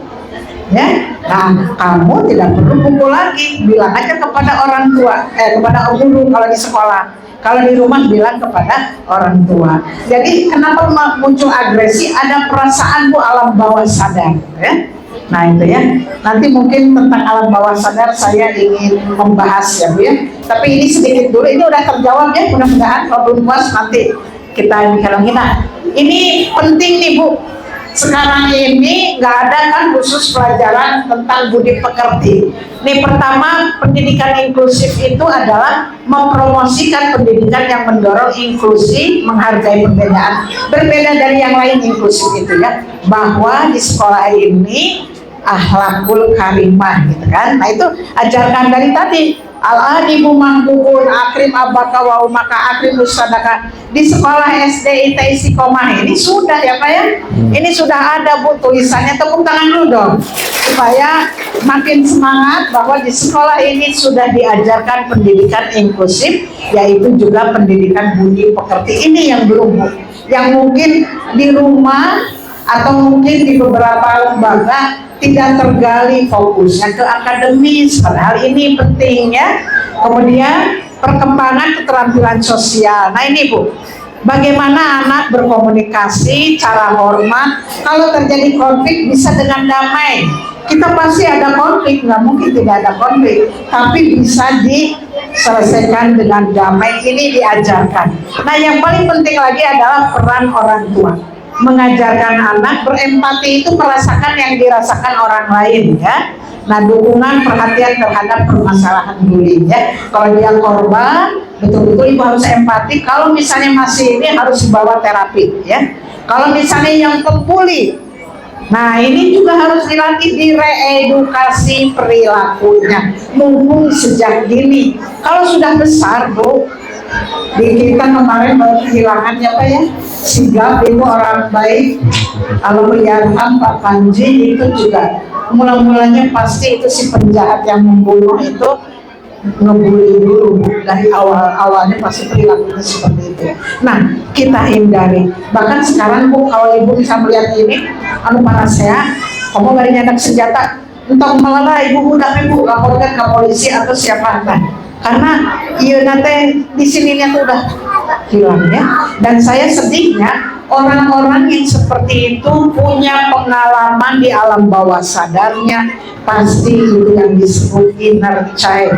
Ya, nah kamu tidak perlu pukul lagi. Bilang aja kepada orang tua, kepada guru kalau di sekolah. Kalau di rumah bilang kepada orang tua. Jadi kenapa muncul agresi? Ada perasaan Bu, alam bawah sadar. Ya. Nah itu ya, nanti mungkin tentang alam bawah sadar saya ingin membahas ya Bu ya. Tapi ini sedikit dulu, ini udah terjawab ya, mudah-mudahan. Kalau belum puas nanti kita bicara. Nah ini penting nih Bu. Sekarang ini nggak ada kan khusus pelajaran tentang budi pekerti. Nih pertama, pendidikan inklusif itu adalah mempromosikan pendidikan yang mendorong inklusi, menghargai perbedaan, berbeda dari yang lain inklusif itu ya. Bahwa di sekolah ini akhlakul karimah gitu kan. Nah itu ajarkan dari tadi, al-adibu mahbubun akrim abaka wa umaka akrim sadaka. Di sekolah SD IT Istiqomah ini sudah ya Pak ya, ini sudah ada Bu tulisannya. Tepuk tangan dulu dong supaya makin semangat bahwa di sekolah ini sudah diajarkan pendidikan inklusif, yaitu juga pendidikan budi pekerti. Ini yang belum Bu, yang mungkin di rumah atau mungkin di beberapa lembaga tidak tergali fokusnya ke akademis, padahal ini penting ya. Kemudian perkembangan keterampilan sosial. Nah ini Bu, bagaimana anak berkomunikasi, cara hormat, kalau terjadi konflik bisa dengan damai. Kita pasti ada konflik, nggak mungkin tidak ada konflik, tapi bisa diselesaikan dengan damai. Ini diajarkan. Nah yang paling penting lagi adalah peran orang tua. Mengajarkan anak berempati itu merasakan yang dirasakan orang lain ya. Nah dukungan perhatian terhadap permasalahan bullying ya. Kalau dia korban, betul-betul ibu harus empati. Kalau misalnya masih ini harus dibawa terapi ya. Kalau misalnya yang pembuli, nah ini juga harus dilatih, direedukasi perilakunya mumpung sejak dini. Kalau sudah besar Bu, di kita kemarin baru kehilangannya Pak ya, sigap itu orang baik, Allahummayarham Pak Panji itu juga mula-mulanya pasti itu si penjahat yang membunuh itu ngebully dulu dari awalnya pasti perilakunya seperti itu. Nah kita hindari. Bahkan sekarang Bu, kalau ibu bisa melihat ini, panas ya, kamu gak nyadak senjata, entah malah ibu udah ibu laporkan ke polisi atau siapa kan. Karena iya nanti di sininya tuh udah hilang ya. Dan saya sedihnya orang-orang yang seperti itu punya pengalaman di alam bawah sadarnya, pasti itu yang disebut inner child,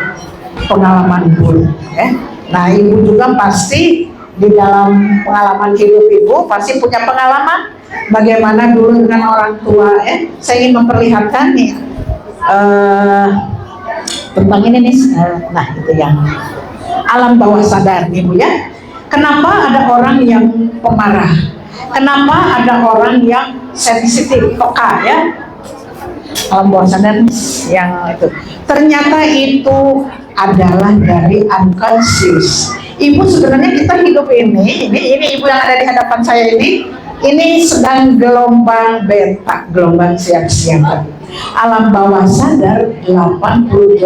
pengalaman dulu ya. Nah ibu juga pasti di dalam pengalaman hidup ibu pasti punya pengalaman bagaimana dulu dengan orang tua ya. Saya ingin memperlihatkan nih tentang ini nih, nah itu yang alam bawah sadar Ibu ya. Kenapa ada orang yang pemarah? Kenapa ada orang yang sensitif, peka ya? Alam bawah sadar yang itu. Ternyata itu adalah dari unconscious. Ibu sebenarnya kita hidup ini Ibu yang ada di hadapan saya ini sedang gelombang beta, gelombang siang-siang. Alam bawah sadar 88,8%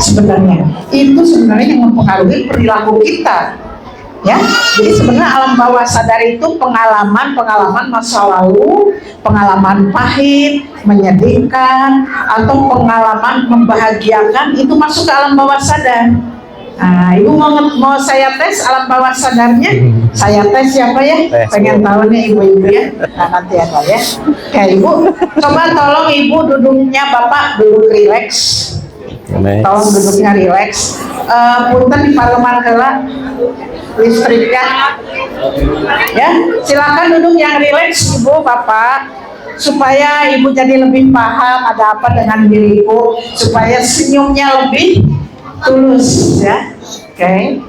sebenarnya. Itu sebenarnya yang mempengaruhi perilaku kita. Ya, jadi sebenarnya alam bawah sadar itu pengalaman masa lalu, pengalaman pahit, menyedihkan, atau pengalaman membahagiakan itu masuk ke alam bawah sadar. Nah, Ibu mau saya tes alam bawah sadarnya? Saya tes siapa ya? Pengen tahu nih Ibu-ibu ya. Nah, nanti ada ya. Oke Ibu, coba tolong Ibu duduknya Bapak duduk rileks. Tolong duduknya rileks. Punten di parlemen heula listriknya. Ya, silakan duduk yang rileks Ibu Bapak, supaya Ibu jadi lebih paham ada apa dengan diriku, supaya senyumnya lebih tulus ya. Oke.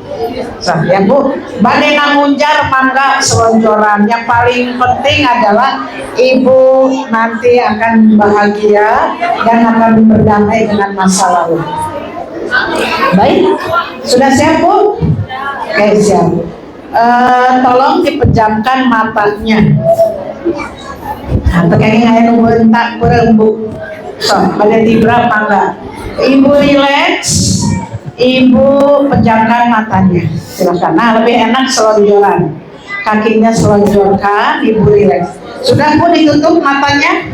Ya Bu, badai nangunjar mangga selonjoran. Yang paling penting adalah Ibu nanti akan bahagia dan akan berdamai dengan masa lalu. Baik, sudah siap Bu? Oke, siap. Tolong dipejamkan matanya. Nah, tekengnya aja nunggu entak berembu. So, pada tibra mangga. Ibu relax. Ibu pejamkan matanya, silakan. Nah, lebih enak selonjoran, kakinya selonjorkan, Ibu relax. Sudah Bu ditutup matanya?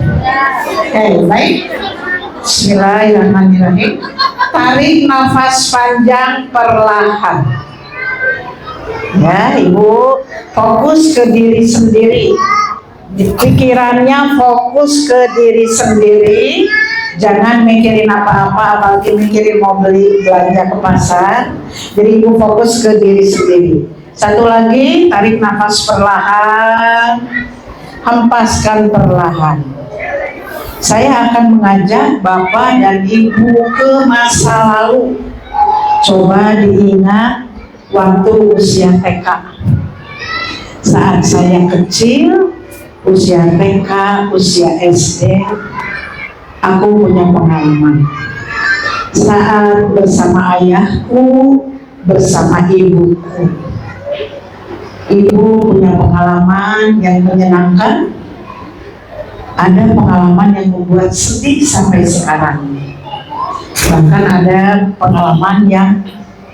Oke, baik. Bismillahirrahmanirrahim. Tarik nafas panjang perlahan. Ya, Ibu fokus ke diri sendiri. Pikirannya fokus ke diri sendiri. Jangan mikirin apa-apa, apalagi mikirin mau beli belanja ke pasar. Jadi Ibu fokus ke diri sendiri. Satu lagi, tarik nafas perlahan, hempaskan perlahan. Saya akan mengajak Bapak dan Ibu ke masa lalu. Coba diingat waktu usia TK. Saat saya kecil, usia TK, usia SD, aku punya pengalaman. Saat bersama ayahku, bersama ibuku, Ibu punya pengalaman yang menyenangkan. Ada pengalaman yang membuat sedih sampai sekarang. Bahkan ada pengalaman yang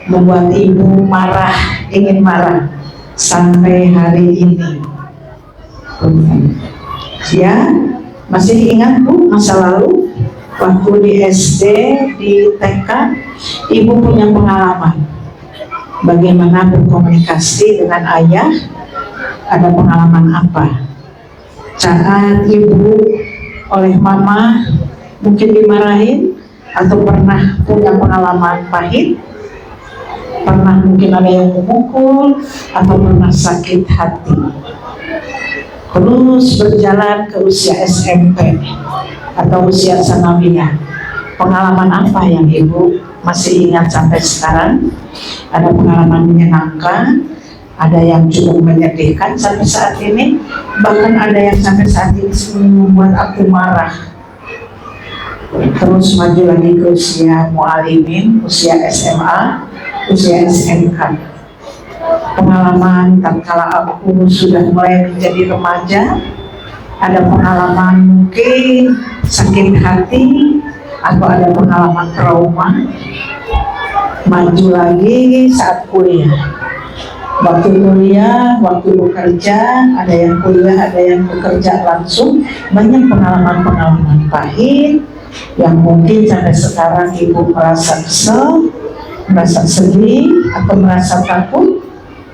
membuat Ibu marah, ingin marah sampai hari ini. Ya, masih ingat Bu masa lalu waktu di SD, di TK, Ibu punya pengalaman bagaimana berkomunikasi dengan ayah. Ada pengalaman apa? Saat Ibu oleh mama mungkin dimarahin, atau pernah punya pengalaman pahit, pernah mungkin ada yang memukul, atau pernah sakit hati. Terus berjalan ke usia SMP atau usia sanawiyah. Pengalaman apa yang Ibu masih ingat sampai sekarang? Ada pengalaman menyenangkan, ada yang cukup menyedihkan sampai saat ini, bahkan ada yang sampai saat ini membuat aku marah. Terus maju lagi ke usia mu'alimin, usia SMA, usia SMK. Pengalaman tatkala aku sudah mulai menjadi remaja, ada pengalaman mungkin sakit hati, atau ada pengalaman trauma. Maju lagi saat kuliah. Waktu kuliah, waktu bekerja, ada yang kuliah, ada yang bekerja langsung. Banyak pengalaman-pengalaman pahit yang mungkin sampai sekarang Ibu merasa kesel, merasa sedih, atau merasa takut,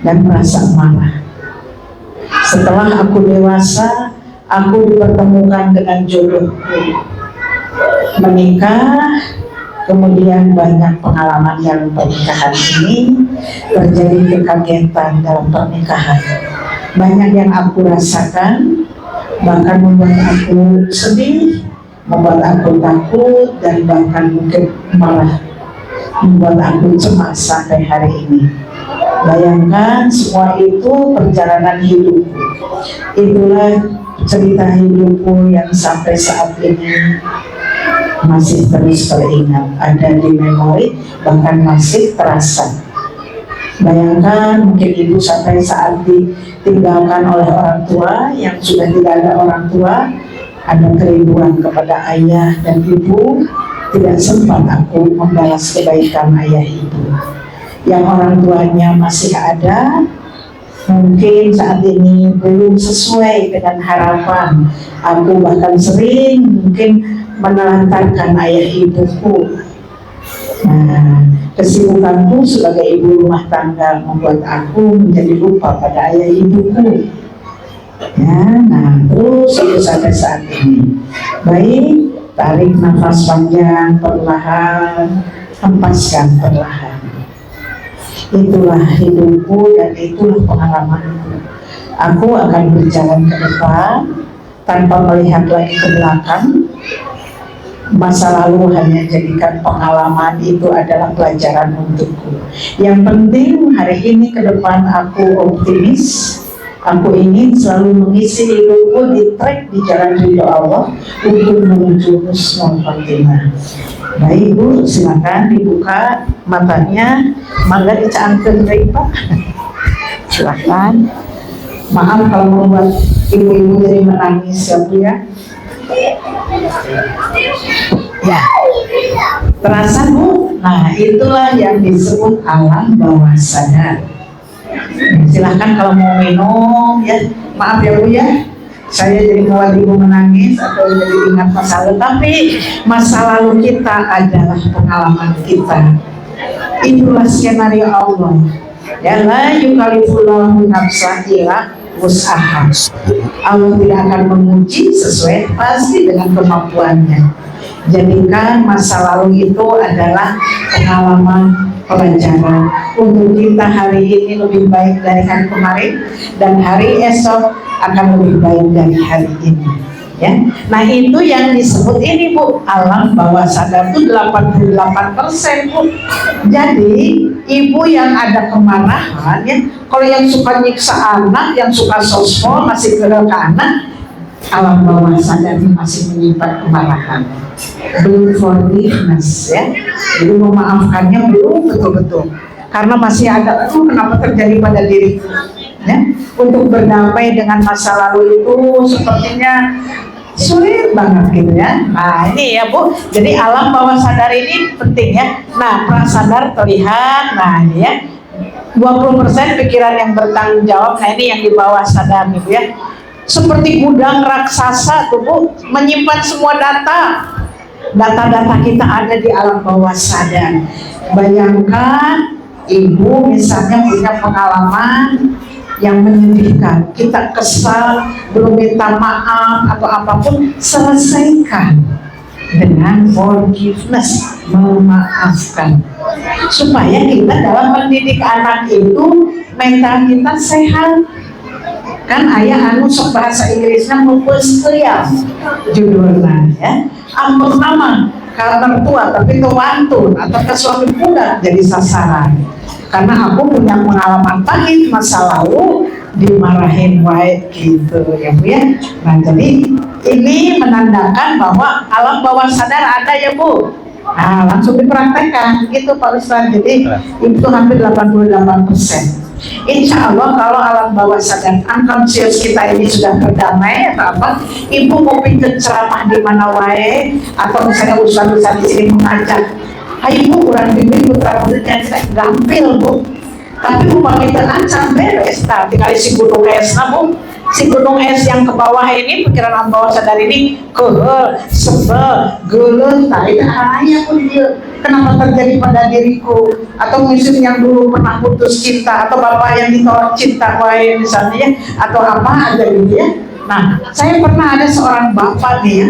dan merasa marah. Setelah aku dewasa, aku dipertemukan dengan jodohku, menikah. Kemudian banyak pengalaman dalam pernikahan ini, terjadi kekagetan dalam pernikahan. Banyak yang aku rasakan, bahkan membuat aku sedih, membuat aku takut dan bahkan mungkin malah membuat aku cemas sampai hari ini. Bayangkan semua itu perjalanan hidupku. Itulah cerita hidupku yang sampai saat ini masih terus teringat, ada di memori, bahkan masih terasa. Bayangkan mungkin ibu sampai saat ditinggalkan oleh orang tua yang sudah tidak ada orang tua, ada kerinduan kepada ayah dan ibu, tidak sempat aku membalas kebaikan ayah ibu. Yang orang tuanya masih ada, mungkin saat ini belum sesuai dengan harapan. Aku bahkan sering mungkin menelantarkan ayah ibuku. Nah, kesibukanku sebagai ibu rumah tangga membuat aku menjadi lupa pada ayah ibuku. Ya, nah terus itu sampai saat ini. Baik, tarik nafas panjang perlahan, hempaskan perlahan. Itulah hidupku dan itulah pengalamanku. Aku akan berjalan ke depan tanpa melihat lagi ke belakang. Masa lalu hanya jadikan pengalaman, itu adalah pelajaran untukku. Yang penting hari ini ke depan aku optimis. Aku ingin selalu mengisi hidupku di track di jalan ridho Allah untuk menuju husnul khotimah. Baik Bu, silakan dibuka matanya. Mangga dicaangkeun deui Pak. Silakan. Maaf kalau membuat ibu-ibu jadi menangis ya Bu ya. Ya, terasa Bu? Nah, itulah yang disebut alam bawah sadar. Silahkan kalau mau minum ya. Maaf ya Bu ya, saya jadi membuat ibu menangis atau jadi ingat masa lalu. Tapi masa lalu kita adalah pengalaman kita. Itulah skenario Allah. Ya, la yukallifullahu nafsan illa wus'aha. Allah tidak akan menguji sesuai pasti dengan kemampuannya. Jadikan masa lalu itu adalah pengalaman, pelajaran untuk kita hari ini lebih baik dari hari kemarin, dan hari esok akan lebih baik dari hari ini. Ya, nah itu yang disebut ini Bu, alam bawah sadar itu 88% Bu. Jadi ibu yang ada kemarahan ya, kalau yang suka nyiksa anak, yang suka sosmed masih gerel ke anak, alam bawah sadar masih menyimpan kemarahan, belum forgiveness ya, jadi memaafkannya belum betul-betul, karena masih ada kenapa terjadi pada diriku ya. Untuk berdamai dengan masa lalu itu sepertinya sulit banget gitu ya. Nah ini ya Bu, jadi alam bawah sadar ini penting ya. Nah prasadar terlihat, nah ini ya 20% pikiran yang bertanggung jawab. Nah ini yang di bawah sadar nih Bu ya, seperti gudang raksasa tuh Bu, menyimpan semua data-data kita ada di alam bawah sadar. Bayangkan ibu misalnya punya pengalaman yang menyedihkan, kita kesal, belum minta maaf atau apapun, selesaikan dengan forgiveness, memaafkan, supaya kita dalam mendidik anak itu mental kita sehat. Kan ayah anu sok bahasa Inggrisnya mupus kriam judulnya ya, ampun nama kalau mertua tapi kewantun atau ke suami muda jadi sasaran. Karena aku punya pengalaman pahit masa lalu, dimarahin wae gitu ya Bu ya. Nah jadi ini menandakan bahwa alam bawah sadar ada ya Bu. Nah langsung dipraktekkan gitu Pak Ustaz. Jadi itu hampir 88%. Insya Allah kalau alam bawah sadar unconscious kita ini sudah berdamai atau apa, ibu mau pinjam ceramah di mana wae atau misalnya ustaz-ustaz di sini mengajak, ayo Bu, kurang bimbing putra putrinya gampil Bu, tapi upah kita ancam beres, tapi kali si gunung es Bu, si gunung es yang ke bawah ini, pikiran alam bawah sadar ini kehel, sebel, gelut, nah itu ayah pun dia kenapa terjadi pada diriku, atau musim yang dulu pernah putus cinta, atau bapak yang ditolak cinta wae misalnya ya, atau apa aja gitu ya. Nah saya pernah ada seorang bapak nih ya,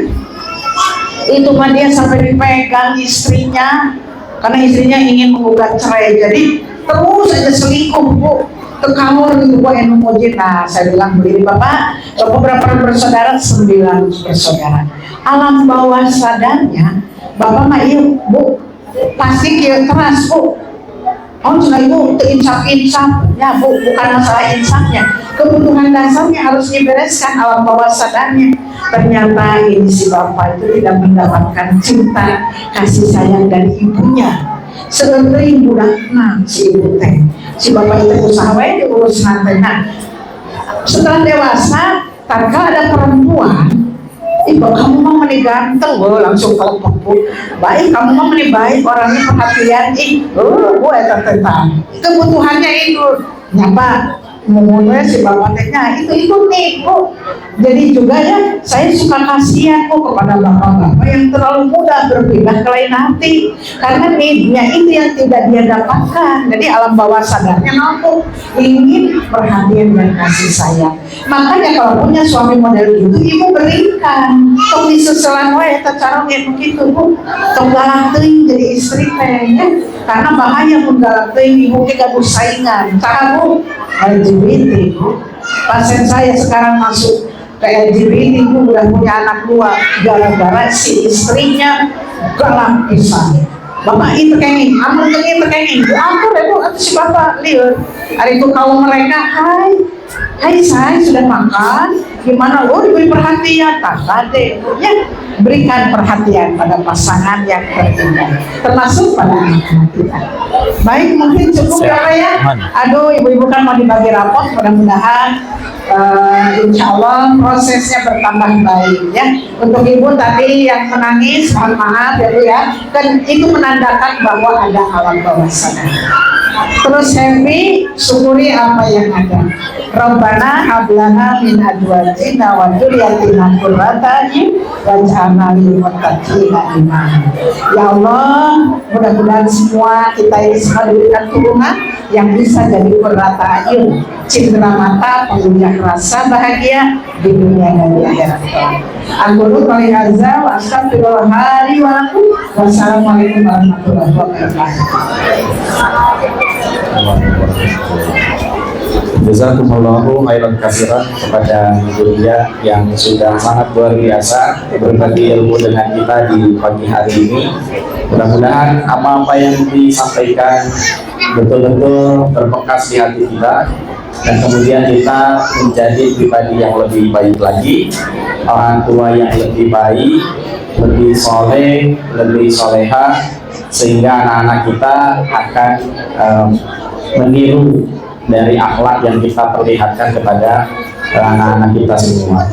itu mah dia sampai dipegang istrinya karena istrinya ingin menggugat cerai, jadi terus aja selingkuh Bu. Tekawur ibu enu muji. Nah, saya bilang begini Bapak, berapa bersaudara? 9 bersaudara. Alam bawah sadarnya, Bapak mah iya Bu, pasti kia keras Bu. Oh cuma ibu insaf ya Bu, bukan masalah insafnya, kebutuhan dasarnya harus dibereskan alam bawah sadarnya. Ternyata ini si bapak itu tidak mendapatkan cinta kasih sayang dari ibunya. Sering budak si ibu teh, si bapak itu usaha wae diurus nanti. Nah, setelah dewasa, tatkala ada perempuan, ibu kamu mah meni ganteng, langsung kelepek Bu. Baik, kamu mah meni baik, orangnya perhatian, gue tentang kebutuhannya itu nyapa ngomongnya si bapak tehnya itu nih Bu. Jadi juga ya saya suka kasihan Bu kepada bapak-bapak yang terlalu mudah berpindah ke lain hati karena need-nya itu yang tidak dia dapatkan. Jadi alam bawah sadarnya mampu ingin perhatian dan kasih sayang. Makanya kalau punya suami model itu ibu berikan tong disusulan wae eta cara begitu Bu, tong galak teuing jadi istri teh ya. Karena bahaya mun galak teuing ibu ge gaduh saingan. Saha Bu? LGBT Bu. Pasien saya sekarang masuk ke LGBT Bu, udah punya anak 2 gara-gara si istrinya galak pisan. Bapak itu kenging, amun kenging tekenging, aku deh Bu, atau si bapak liur. Hari itu kaum mereka, hai saya sudah makan, gimana lu diberi perhatian, tak kade, ya berikan perhatian pada pasangan yang terindah, termasuk pada anak kita. Baik, mungkin cukup ya. Aduh, ibu-ibu kan mau dibagi rapot, mudah-mudahan insya Allah prosesnya bertambah baik ya. Untuk ibu tadi yang menangis, mohon maaf ya Bu ya, dan itu menandakan bahwa ada alam bawah sadar. Terus happy, syukuri apa yang ada. Rabbana hablana min azwajina wa dzurriyyatina qurrata a'yun waj'alna lil muttaqina imama. Ya Allah, mudah-mudahan semua kita ini semua diberikan turunan yang bisa jadi qurrata a'yun, cindera mata, pengunjang rasa bahagia di dunia dan di akhirat. Aku kali azza wa astaghfirullah li wa lakum. Wassalamualaikum warahmatullahi wabarakatuh. Jazakumullahu khairan katsiran kepada Ibu Lia yang sudah sangat luar biasa berbagi ilmu dengan kita di pagi hari ini. Mudah-mudahan apa-apa yang disampaikan betul-betul terbekas di hati kita dan kemudian kita menjadi pribadi yang lebih baik lagi, orang tua yang lebih baik, lebih soleh, lebih soleha, sehingga anak-anak kita akan meniru dari akhlak yang kita perlihatkan kepada anak-anak kita semua.